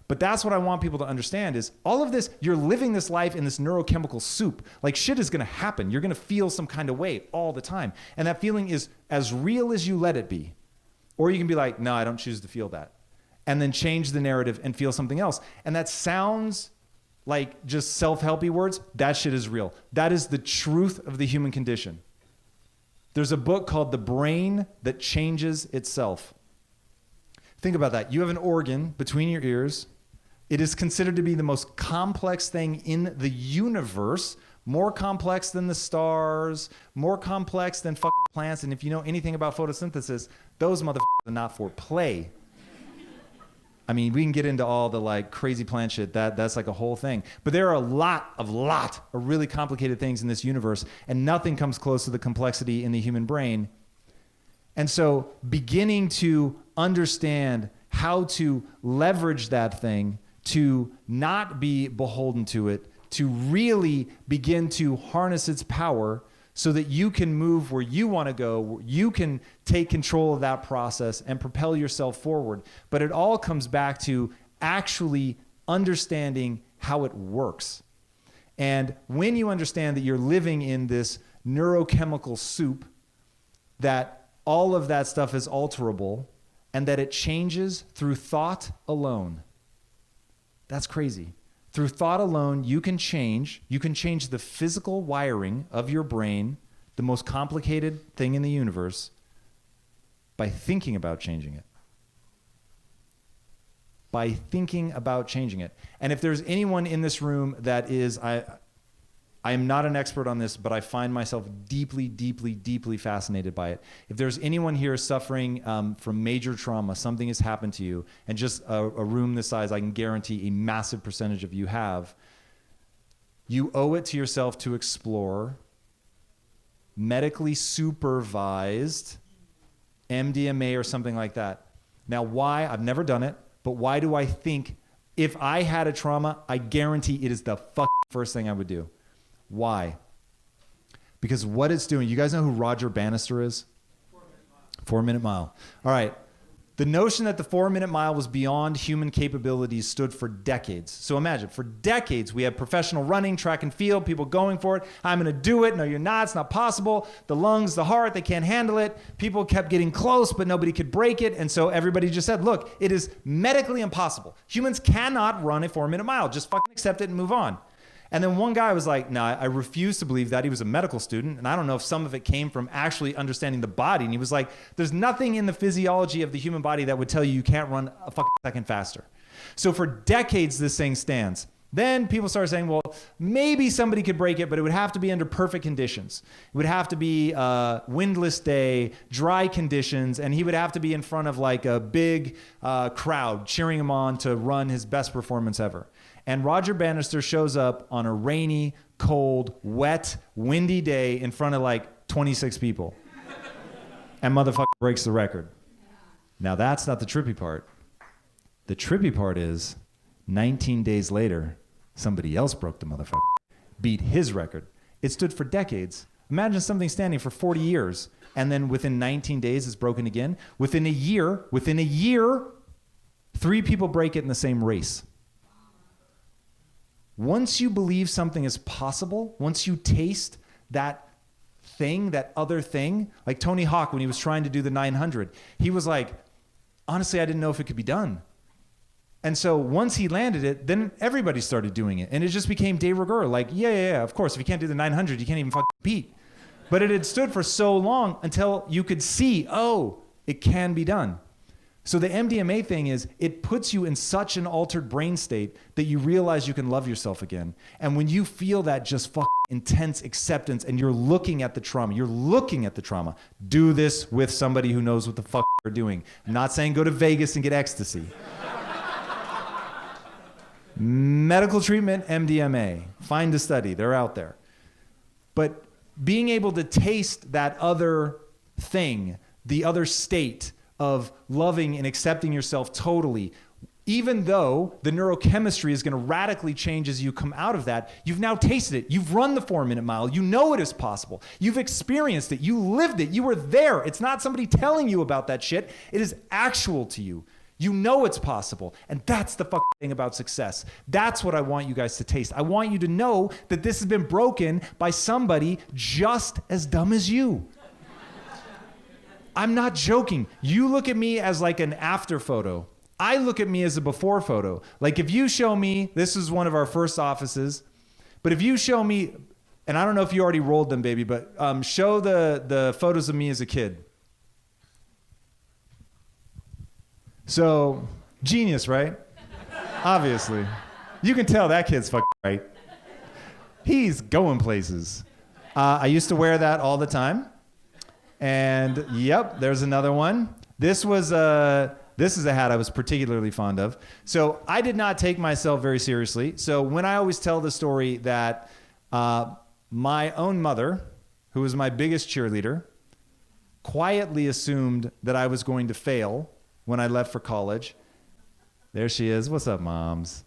But that's what I want people to understand is all of this, you're living this life in this neurochemical soup. Like shit is going to happen. You're going to feel some kind of way all the time. And that feeling is as real as you let it be. Or you can be like, no, I don't choose to feel that. And then change the narrative and feel something else. And that sounds like just self-helpy words. That shit is real. That is the truth of the human condition. There's a book called The Brain That Changes Itself. Think about that. You have an organ between your ears. It is considered to be the most complex thing in the universe, more complex than the stars, more complex than fucking plants. And if you know anything about photosynthesis, those motherfuckers are not for play. I mean, we can get into all the like crazy plant shit. That's like a whole thing. But there are a lot of really complicated things in this universe, and nothing comes close to the complexity in the human brain. And so beginning to understand how to leverage that thing to not be beholden to it, to really begin to harness its power so that you can move where you want to go, where you can take control of that process and propel yourself forward. But it all comes back to actually understanding how it works. And when you understand that you're living in this neurochemical soup, that all of that stuff is alterable and that it changes through thought alone. That's crazy. Through thought alone, you can change the physical wiring of your brain, the most complicated thing in the universe, by thinking about changing it. By thinking about changing it. And if there's anyone in this room that is, I am not an expert on this, but I find myself deeply, deeply, deeply fascinated by it. If there's anyone here suffering from major trauma, something has happened to you, and just a room this size, I can guarantee a massive percentage of you have, you owe it to yourself to explore medically supervised MDMA or something like that. Now, why? I've never done it, but why do I think if I had a trauma, I guarantee it is the first thing I would do? Why? Because what it's doing, you guys know who Roger Bannister is? 4 Minute Mile. All right. The notion that the 4 Minute Mile was beyond human capabilities stood for decades. So imagine, for decades, we had professional running, track and field, people going for it. I'm going to do it. No, you're not. It's not possible. The lungs, the heart, they can't handle it. People kept getting close, but nobody could break it. And so everybody just said, look, it is medically impossible. Humans cannot run a 4 Minute Mile. Just fucking accept it and move on. And then one guy was like, no, I refuse to believe that. He was a medical student. And I don't know if some of it came from actually understanding the body. And he was like, there's nothing in the physiology of the human body that would tell you you can't run a fucking second faster. So for decades, this thing stands. Then people started saying, well, maybe somebody could break it, but it would have to be under perfect conditions. It would have to be a windless day, dry conditions, and he would have to be in front of like a big crowd cheering him on to run his best performance ever. And Roger Bannister shows up on a rainy, cold, wet, windy day in front of like 26 people. And motherfucker breaks the record. Now that's not the trippy part. The trippy part is 19 days later, somebody else broke the motherfucker, beat his record. It stood for decades. Imagine something standing for 40 years, and then within 19 days it's broken again. Within a year, 3 people break it in the same race. Once you believe something is possible, once you taste that thing, that other thing, like Tony Hawk when he was trying to do the 900, he was like, honestly, I didn't know if it could be done. And so once he landed it, then everybody started doing it. And it just became de rigueur. Like, yeah, of course, if you can't do the 900, you can't even fucking compete. But it had stood for so long until you could see, oh, it can be done. So the MDMA thing is, it puts you in such an altered brain state that you realize you can love yourself again. And when you feel that just fucking intense acceptance and you're looking at the trauma, do this with somebody who knows what the fuck they're doing. I'm not saying go to Vegas and get ecstasy. Medical treatment, MDMA. Find a study, they're out there. But being able to taste that other thing, the other state of loving and accepting yourself totally, even though the neurochemistry is going to radically change as you come out of that, you've now tasted it. You've run the 4-minute mile. You know it is possible. You've experienced it. You lived it. You were there. It's not somebody telling you about that shit. It is actual to you. You know it's possible. And that's the fucking thing about success. That's what I want you guys to taste. I want you to know that this has been broken by somebody just as dumb as you. I'm not joking. You look at me as like an after photo. I look at me as a before photo. Like if you show me, this is one of our first offices, but if you show me, and I don't know if you already rolled them, baby, but show the photos of me as a kid. So, genius, right? Obviously. You can tell that kid's fucking right. He's going places. I used to wear that all the time. And yep, there's another one. This is a hat I was particularly fond of. So I did not take myself very seriously. So when I always tell the story that my own mother, who was my biggest cheerleader, quietly assumed that I was going to fail when I left for college. There she is. What's up, moms?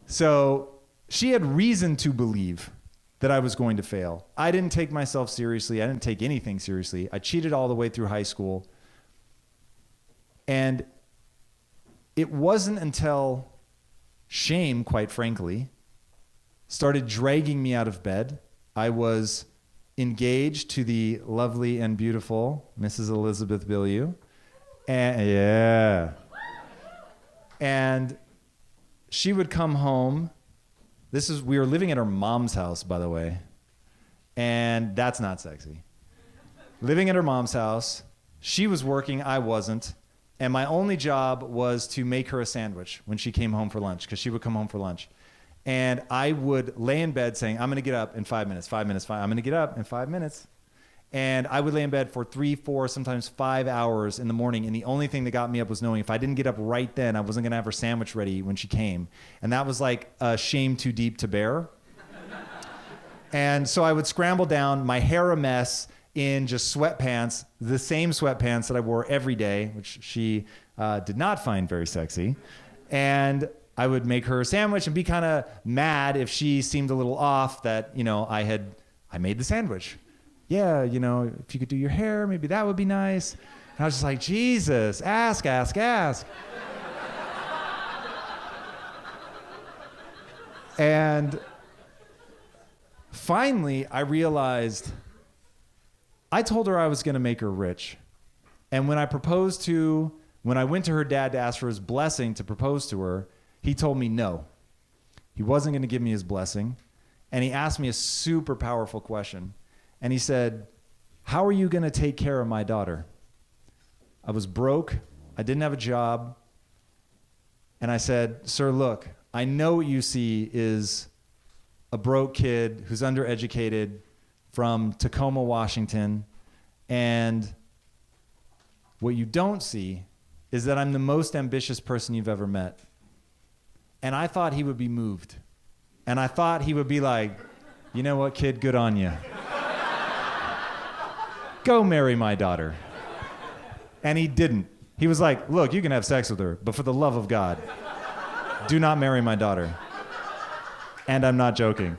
So she had reason to believe that I was going to fail. I didn't take myself seriously. I didn't take anything seriously. I cheated all the way through high school. And it wasn't until shame, quite frankly, started dragging me out of bed. I was engaged to the lovely and beautiful Mrs. Elizabeth Bilyeu. And yeah. And she would come home. We were living at her mom's house, by the way. And that's not sexy. Living at her mom's house. She was working, I wasn't. And my only job was to make her a sandwich when she came home for lunch, because she would come home for lunch. And I would lay in bed saying, I'm going to get up in 5 minutes, I'm going to get up in 5 minutes. And I would lay in bed for 3, 4, sometimes 5 hours in the morning. And the only thing that got me up was knowing if I didn't get up right then, I wasn't going to have her sandwich ready when she came. And that was like a shame too deep to bear. And so I would scramble down, my hair a mess, in just sweatpants, the same sweatpants that I wore every day, which she did not find very sexy. And I would make her a sandwich and be kind of mad if she seemed a little off that, I made the sandwich. Yeah, if you could do your hair, maybe that would be nice. And I was just like, Jesus, ask. And finally, I realized I told her I was going to make her rich. And when I went to her dad to ask for his blessing to propose to her, he told me no. He wasn't going to give me his blessing. And he asked me a super powerful question. And he said, how are you going to take care of my daughter? I was broke. I didn't have a job. And I said, sir, look, I know what you see is a broke kid who's undereducated from Tacoma, Washington. And what you don't see is that I'm the most ambitious person you've ever met. And I thought he would be moved. And I thought he would be like, you know what, kid, good on you. Go marry my daughter. And he didn't. He was like, look, you can have sex with her, but for the love of God, do not marry my daughter. And I'm not joking.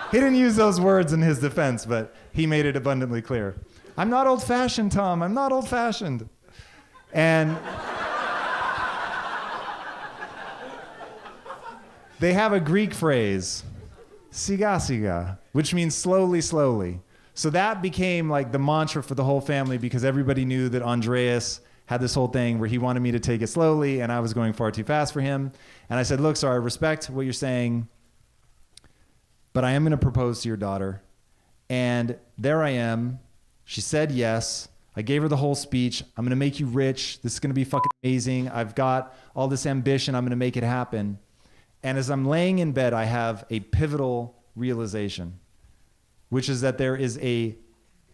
He didn't use those words in his defense, but he made it abundantly clear. I'm not old-fashioned, Tom. I'm not old-fashioned. And they have a Greek phrase, siga siga, which means slowly, slowly. So that became like the mantra for the whole family because everybody knew that Andreas had this whole thing where he wanted me to take it slowly and I was going far too fast for him. And I said, look, sir, I respect what you're saying, but I am going to propose to your daughter. And there I am. She said yes. I gave her the whole speech. I'm going to make you rich. This is going to be fucking amazing. I've got all this ambition. I'm going to make it happen. And as I'm laying in bed, I have a pivotal realization, which is that there is a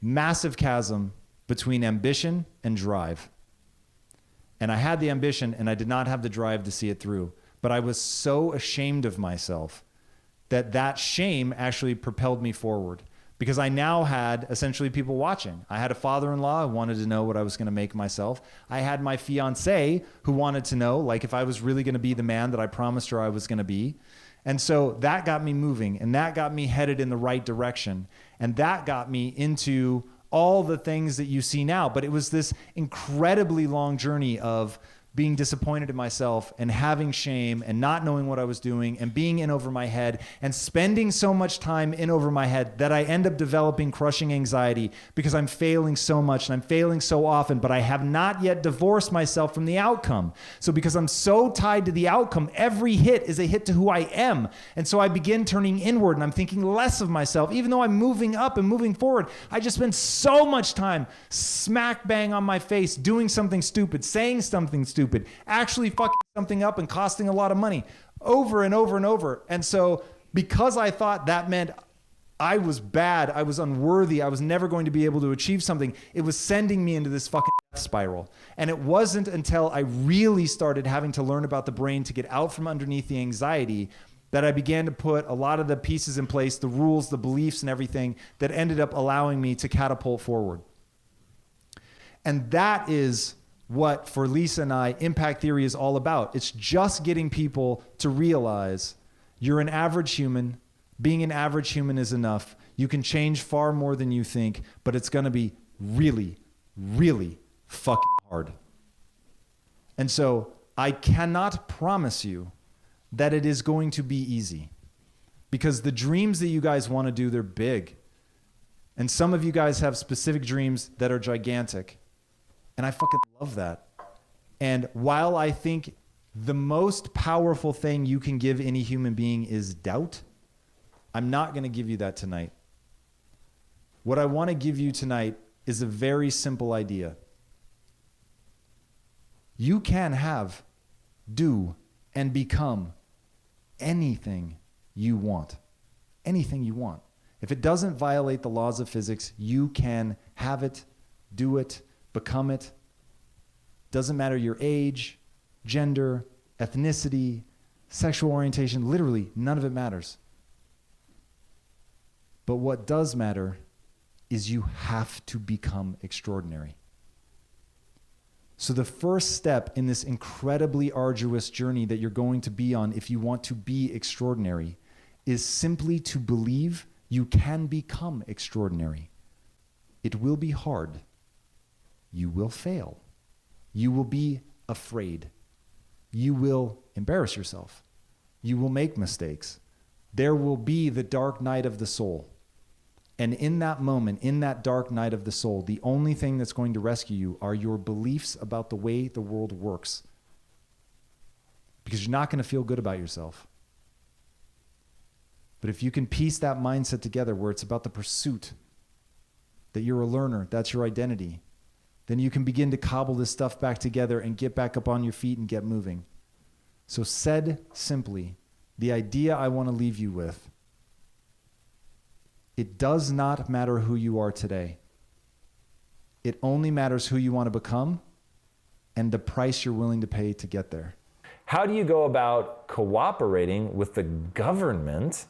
massive chasm between ambition and drive. And I had the ambition and I did not have the drive to see it through. But I was so ashamed of myself that that shame actually propelled me forward. Because I now had essentially people watching. I had a father-in-law who wanted to know what I was going to make myself. I had my fiance who wanted to know, like, if I was really going to be the man that I promised her I was going to be. And so that got me moving, and that got me headed in the right direction. And that got me into all the things that you see now. But it was this incredibly long journey of being disappointed in myself and having shame and not knowing what I was doing and being in over my head and spending so much time in over my head that I end up developing crushing anxiety because I'm failing so much and I'm failing so often, but I have not yet divorced myself from the outcome. So because I'm so tied to the outcome, every hit is a hit to who I am. And so I begin turning inward and I'm thinking less of myself, even though I'm moving up and moving forward. I just spend so much time smack bang on my face, doing something stupid, saying something stupid, actually fucking something up and costing a lot of money over and over and over. And so because I thought that meant I was bad, I was unworthy, I was never going to be able to achieve something, it was sending me into this fucking death spiral. And it wasn't until I really started having to learn about the brain to get out from underneath the anxiety that I began to put a lot of the pieces in place, the rules, the beliefs and everything that ended up allowing me to catapult forward. And that is what, for Lisa and I, impact theory is all about. It's just getting people to realize you're an average human. Being an average human is enough. You can change far more than you think, but it's going to be really, really fucking hard. And so I cannot promise you that it is going to be easy, because the dreams that you guys want to do, they're big. And some of you guys have specific dreams that are gigantic. And I fucking love that. And while I think the most powerful thing you can give any human being is doubt, I'm not going to give you that tonight. What I want to give you tonight is a very simple idea. You can have, do, and become anything you want. Anything you want. If it doesn't violate the laws of physics, you can have it, do it, become it. Doesn't matter your age, gender, ethnicity, sexual orientation, literally none of it matters. But what does matter is you have to become extraordinary. So the first step in this incredibly arduous journey that you're going to be on if you want to be extraordinary is simply to believe you can become extraordinary. It will be hard. You will fail. You will be afraid. You will embarrass yourself. You will make mistakes. There will be the dark night of the soul. And in that moment, in that dark night of the soul, the only thing that's going to rescue you are your beliefs about the way the world works. Because you're not going to feel good about yourself. But if you can piece that mindset together where it's about the pursuit, that you're a learner, that's your identity, then you can begin to cobble this stuff back together and get back up on your feet and get moving. So said simply, the idea I want to leave you with, it does not matter who you are today. It only matters who you want to become and the price you're willing to pay to get there. How do you go about cooperating with the government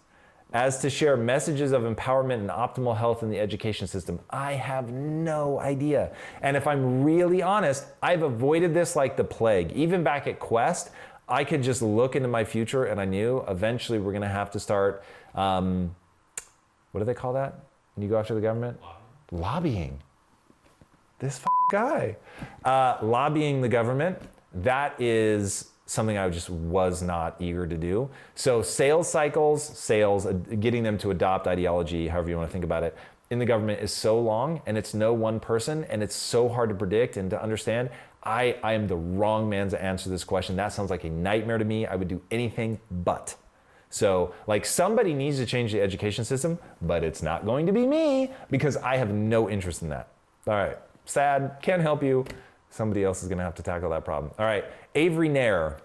as to share messages of empowerment and optimal health in the education system? I have no idea. And if I'm really honest, I've avoided this like the plague. Even back at Quest, I could just look into my future and I knew eventually we're gonna have to start, what do they call that when you go after the government? Lobbying. This guy. Lobbying the government, that is something I just was not eager to do. So sales cycles, getting them to adopt ideology, however you want to think about it, in the government is so long, and it's no one person, and it's so hard to predict and to understand. I am the wrong man to answer this question. That sounds like a nightmare to me. I would do anything but. So like somebody needs to change the education system, but it's not going to be me because I have no interest in that. All right, sad, can't help you. Somebody else is gonna have to tackle that problem. All right, Avery Nair.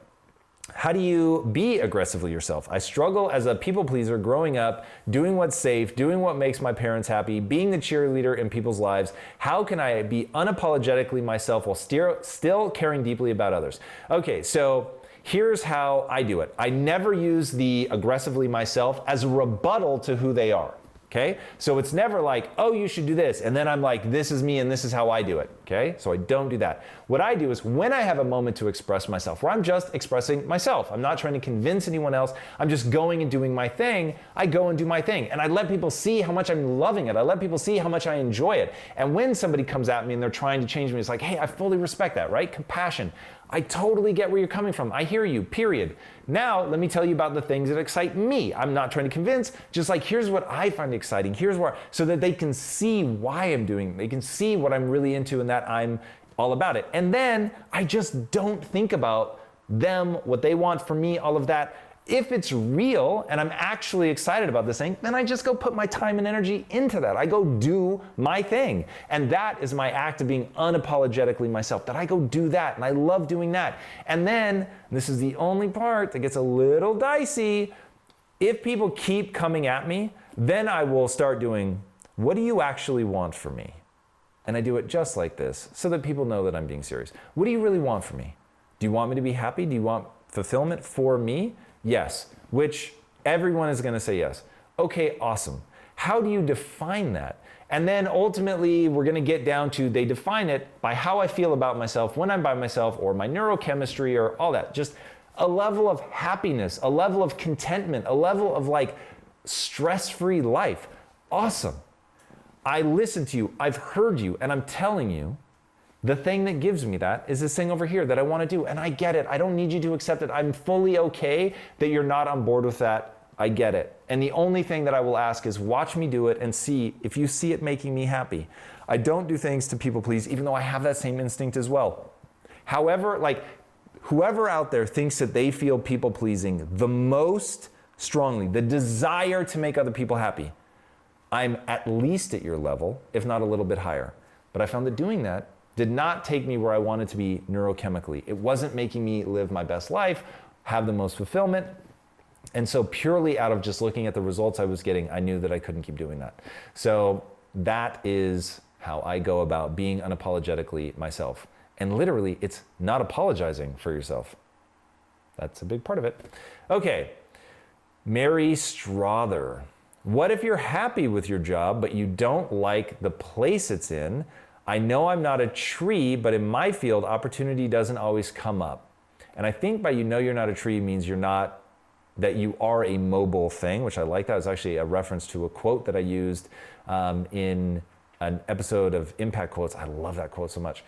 How do you be aggressively yourself? I struggle as a people pleaser growing up, doing what's safe, doing what makes my parents happy, being the cheerleader in people's lives. How can I be unapologetically myself while still caring deeply about others? Okay, so here's how I do it. I never use the aggressively myself as a rebuttal to who they are. Okay, so it's never like, oh, you should do this. And then I'm like, this is me and this is how I do it. Okay, so I don't do that. What I do is when I have a moment to express myself, where I'm just expressing myself, I'm not trying to convince anyone else, I'm just going and doing my thing, I go and do my thing. And I let people see how much I'm loving it. I let people see how much I enjoy it. And when somebody comes at me and they're trying to change me, it's like, hey, I fully respect that, right? Compassion. I totally get where you're coming from. I hear you, period. Now, let me tell you about the things that excite me. I'm not trying to convince, just like, here's what I find exciting. Here's where, so that they can see why I'm doing it. They can see what I'm really into and that I'm all about it. And then I just don't think about them, what they want from me, all of that. If it's real and I'm actually excited about this thing, then I just go put my time and energy into that. I go do my thing. And that is my act of being unapologetically myself, that I go do that. And I love doing that. And then, this is the only part that gets a little dicey. If people keep coming at me, then I will start doing, what do you actually want from me? And I do it just like this so that people know that I'm being serious. What do you really want from me? Do you want me to be happy? Do you want fulfillment for me? Yes, which everyone is gonna say yes. Okay, awesome. How do you define that? And then ultimately we're gonna get down to, they define it by how I feel about myself when I'm by myself, or my neurochemistry, or all that. Just a level of happiness, a level of contentment, a level of like stress-free life. Awesome. I listen to you, I've heard you, and I'm telling you, the thing that gives me that is this thing over here that I want to do, and I get it. I don't need you to accept it. I'm fully okay that you're not on board with that. I get it. And the only thing that I will ask is watch me do it and see if you see it making me happy. I don't do things to people please, even though I have that same instinct as well. However, like whoever out there thinks that they feel people pleasing the most strongly, the desire to make other people happy, I'm at least at your level, if not a little bit higher. But I found that doing that did not take me where I wanted to be neurochemically. It wasn't making me live my best life, have the most fulfillment. And so purely out of just looking at the results I was getting, I knew that I couldn't keep doing that. So that is how I go about being unapologetically myself. And literally, it's not apologizing for yourself. That's a big part of it. Okay, Mary Strother. What if you're happy with your job, but you don't like the place it's in? I know I'm not a tree, but in my field, opportunity doesn't always come up. And I think by you know you're not a tree means you're not, that you are a mobile thing, which I like that. It's actually a reference to a quote that I used in an episode of Impact Quotes. I love that quote so much.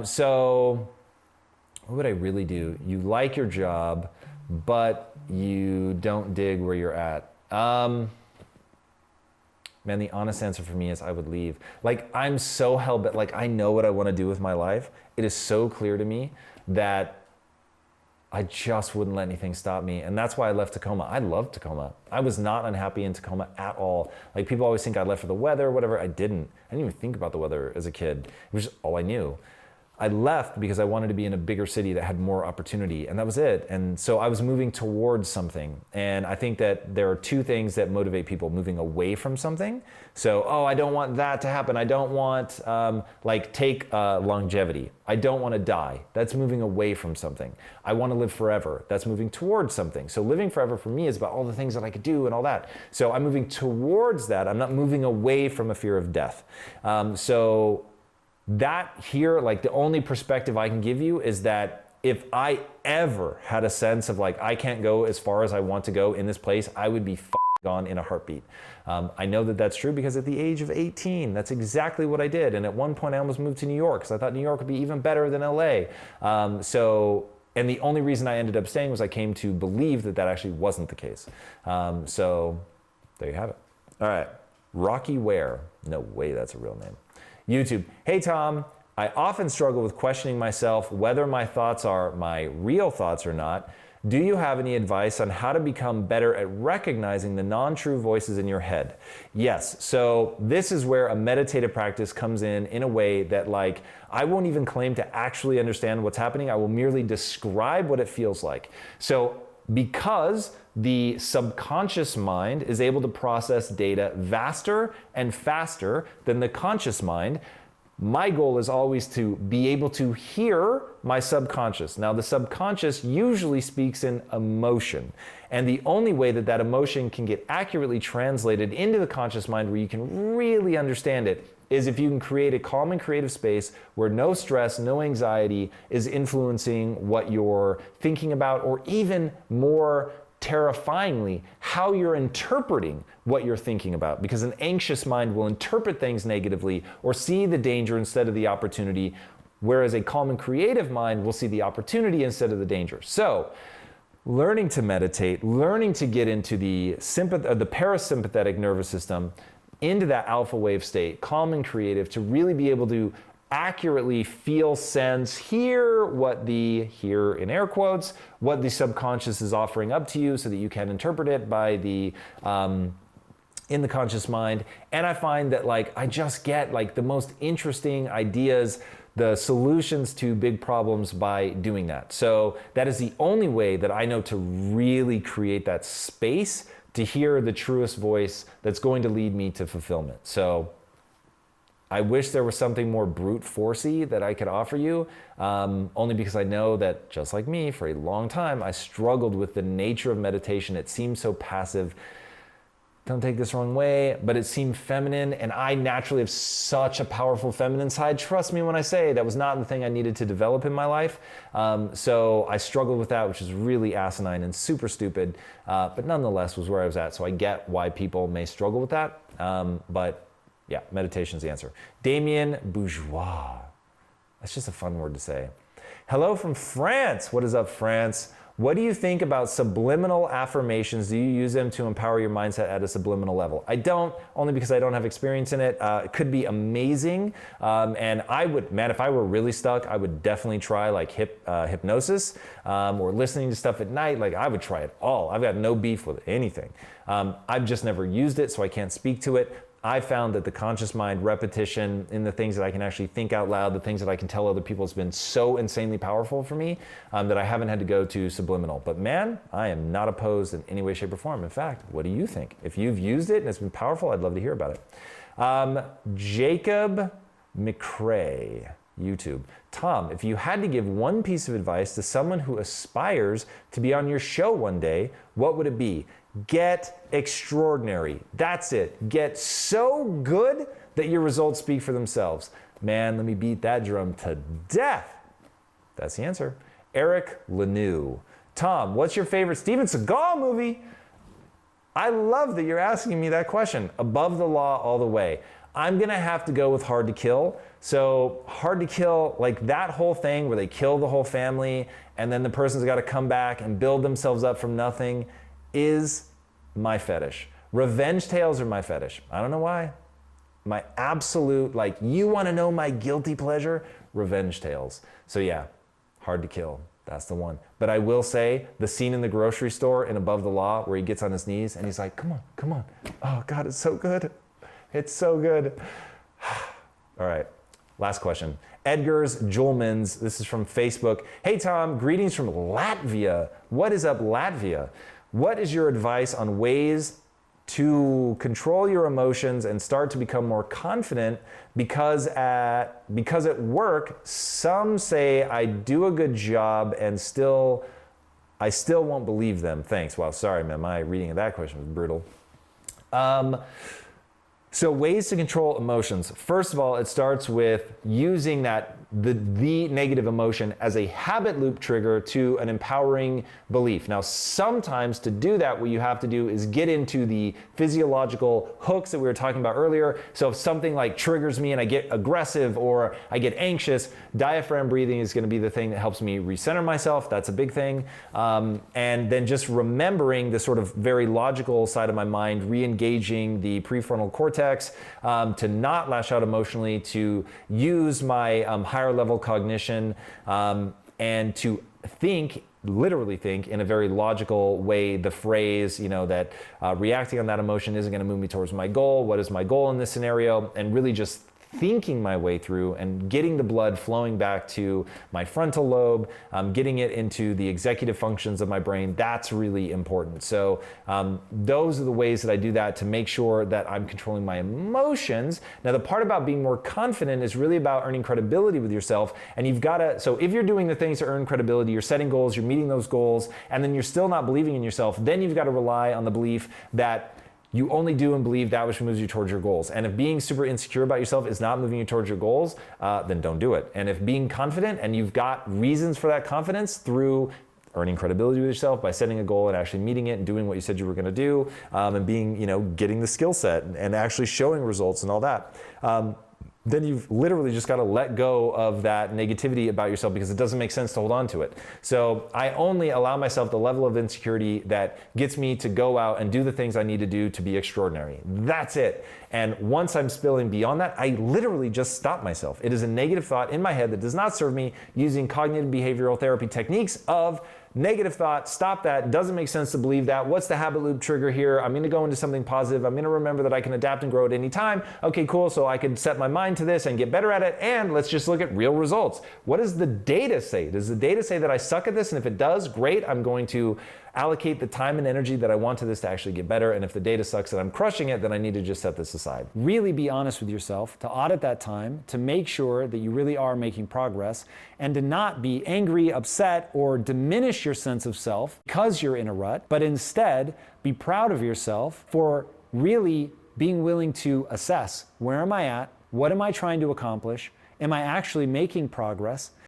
So what would I really do? You like your job, but you don't dig where you're at. Man, the honest answer for me is I would leave. Like, I'm so hell-bent, like I know what I want to do with my life. It is so clear to me that I just wouldn't let anything stop me. And that's why I left Tacoma. I loved Tacoma. I was not unhappy in Tacoma at all. Like, people always think I left for the weather or whatever. I didn't even think about the weather as a kid. It was just all I knew. I left because I wanted to be in a bigger city that had more opportunity, and that was it. And so I was moving towards something. And I think that there are two things that motivate people: moving away from something. So, I don't want that to happen. I don't want, take longevity. I don't want to die. That's moving away from something. I want to live forever. That's moving towards something. So living forever for me is about all the things that I could do and all that. So I'm moving towards that. I'm not moving away from a fear of death. So that here, like, the only perspective I can give you is that if I ever had a sense of like, I can't go as far as I want to go in this place, I would be gone in a heartbeat. I know that that's true because at the age of 18, that's exactly what I did. And at one point I almost moved to New York because I thought New York would be even better than LA. And the only reason I ended up staying was I came to believe that that actually wasn't the case. So there you have it. All right, Rocky Ware. No way that's a real name. YouTube. Hey Tom, I often struggle with questioning myself whether my thoughts are my real thoughts or not. Do you have any advice on how to become better at recognizing the non-true voices in your head? Yes, so this is where a meditative practice comes in a way that, like, I won't even claim to actually understand what's happening. I will merely describe what it feels like. So because the subconscious mind is able to process data vaster and faster than the conscious mind, my goal is always to be able to hear my subconscious. Now, the subconscious usually speaks in emotion. And the only way that that emotion can get accurately translated into the conscious mind where you can really understand it is if you can create a calm and creative space where no stress, no anxiety is influencing what you're thinking about, or even more terrifyingly, how you're interpreting what you're thinking about. Because an anxious mind will interpret things negatively or see the danger instead of the opportunity, whereas a calm and creative mind will see the opportunity instead of the danger. So, learning to meditate, learning to get into the parasympathetic nervous system, into that alpha wave state, calm and creative, to really be able to accurately feel, sense, hear in air quotes, what the subconscious is offering up to you so that you can interpret it by the in the conscious mind. And I find that, like, I just get like the most interesting ideas, the solutions to big problems by doing that. So that is the only way that I know to really create that space to hear the truest voice that's going to lead me to fulfillment. So I wish there was something more brute forcey that I could offer you, only because I know that, just like me, for a long time, I struggled with the nature of meditation. It seemed so passive. Don't take this the wrong way, but it seemed feminine, and I naturally have such a powerful feminine side. Trust me when I say that was not the thing I needed to develop in my life. So I struggled with that, which is really asinine and super stupid, but nonetheless was where I was at. So I get why people may struggle with that, but yeah, meditation's the answer. Damien Bourgeois. That's just a fun word to say. Hello from France. What is up, France? What do you think about subliminal affirmations? Do you use them to empower your mindset at a subliminal level? I don't, only because I don't have experience in it. It could be amazing. And I would, man, if I were really stuck, I would definitely try like hypnosis or listening to stuff at night. Like, I would try it all. I've got no beef with anything. I've just never used it, so I can't speak to it. I found that the conscious mind repetition in the things that I can actually think out loud, the things that I can tell other people, has been so insanely powerful for me that I haven't had to go to subliminal. But man, I am not opposed in any way, shape, or form. In fact, what do you think? If you've used it and it's been powerful, I'd love to hear about it. Jacob McCrae, YouTube. Tom, if you had to give one piece of advice to someone who aspires to be on your show one day, what would it be? Get extraordinary. That's it. Get so good that your results speak for themselves. Man, let me beat that drum to death. That's the answer. Eric Lanou. Tom, what's your favorite Steven Seagal movie? I love that you're asking me that question. Above the Law all the way. I'm gonna have to go with Hard to Kill. So Hard to Kill, like that whole thing where they kill the whole family and then the person's gotta come back and build themselves up from nothing, is my fetish. Revenge tales are my fetish. I don't know why. My absolute, like, you want to know my guilty pleasure? Revenge tales. So yeah, Hard to Kill. That's the one. But I will say, the scene in the grocery store in Above the Law where he gets on his knees and he's like, come on, come on. Oh God, it's so good. It's so good. All right, last question. Edgar's Julmans, this is from Facebook. Hey Tom, greetings from Latvia. What is up, Latvia? What is your advice on ways to control your emotions and start to become more confident because at work, some say I do a good job and I still won't believe them. Thanks. Wow, sorry, man. My reading of that question was brutal. So ways to control emotions. First of all, it starts with using the negative emotion as a habit loop trigger to an empowering belief. Now, sometimes to do that, what you have to do is get into the physiological hooks that we were talking about earlier. So if something like triggers me and I get aggressive or I get anxious, diaphragm breathing is going to be the thing that helps me recenter myself. That's a big thing. And then just remembering the sort of very logical side of my mind, re-engaging the prefrontal cortex, to not lash out emotionally, to use my higher level cognition, and to literally think in a very logical way the phrase, that reacting on that emotion isn't going to move me towards my goal. What is my goal in this scenario? And really just thinking my way through and getting the blood flowing back to my frontal lobe, getting it into the executive functions of my brain. That's really important. So those are the ways that I do that to make sure that I'm controlling my emotions. Now, the part about being more confident is really about earning credibility with yourself. And you've got to, so if you're doing the things to earn credibility, you're setting goals, you're meeting those goals, and then you're still not believing in yourself, then you've got to rely on the belief that you only do and believe that which moves you towards your goals. And if being super insecure about yourself is not moving you towards your goals, then don't do it. And if being confident and you've got reasons for that confidence through earning credibility with yourself by setting a goal and actually meeting it and doing what you said you were going to do, and being, getting the skill set and actually showing results and all that, then you've literally just got to let go of that negativity about yourself because it doesn't make sense to hold on to it. So I only allow myself the level of insecurity that gets me to go out and do the things I need to do to be extraordinary. That's it. And once I'm spilling beyond that, I literally just stop myself. It is a negative thought in my head that does not serve me, using cognitive behavioral therapy techniques of negative thought, stop that, doesn't make sense to believe that. What's the habit loop trigger here? I'm gonna go into something positive. I'm gonna remember that I can adapt and grow at any time. Okay, cool, so I can set my mind to this and get better at it, and let's just look at real results. What does the data say? Does the data say that I suck at this? And if it does, great, I'm going to allocate the time and energy that I want to this to actually get better. And if the data sucks and I'm crushing it, then I need to just set this aside. Really be honest with yourself, to audit that time, to make sure that you really are making progress, and to not be angry, upset, or diminish your sense of self because you're in a rut, but instead be proud of yourself for really being willing to assess, where am I at? What am I trying to accomplish? Am I actually making progress?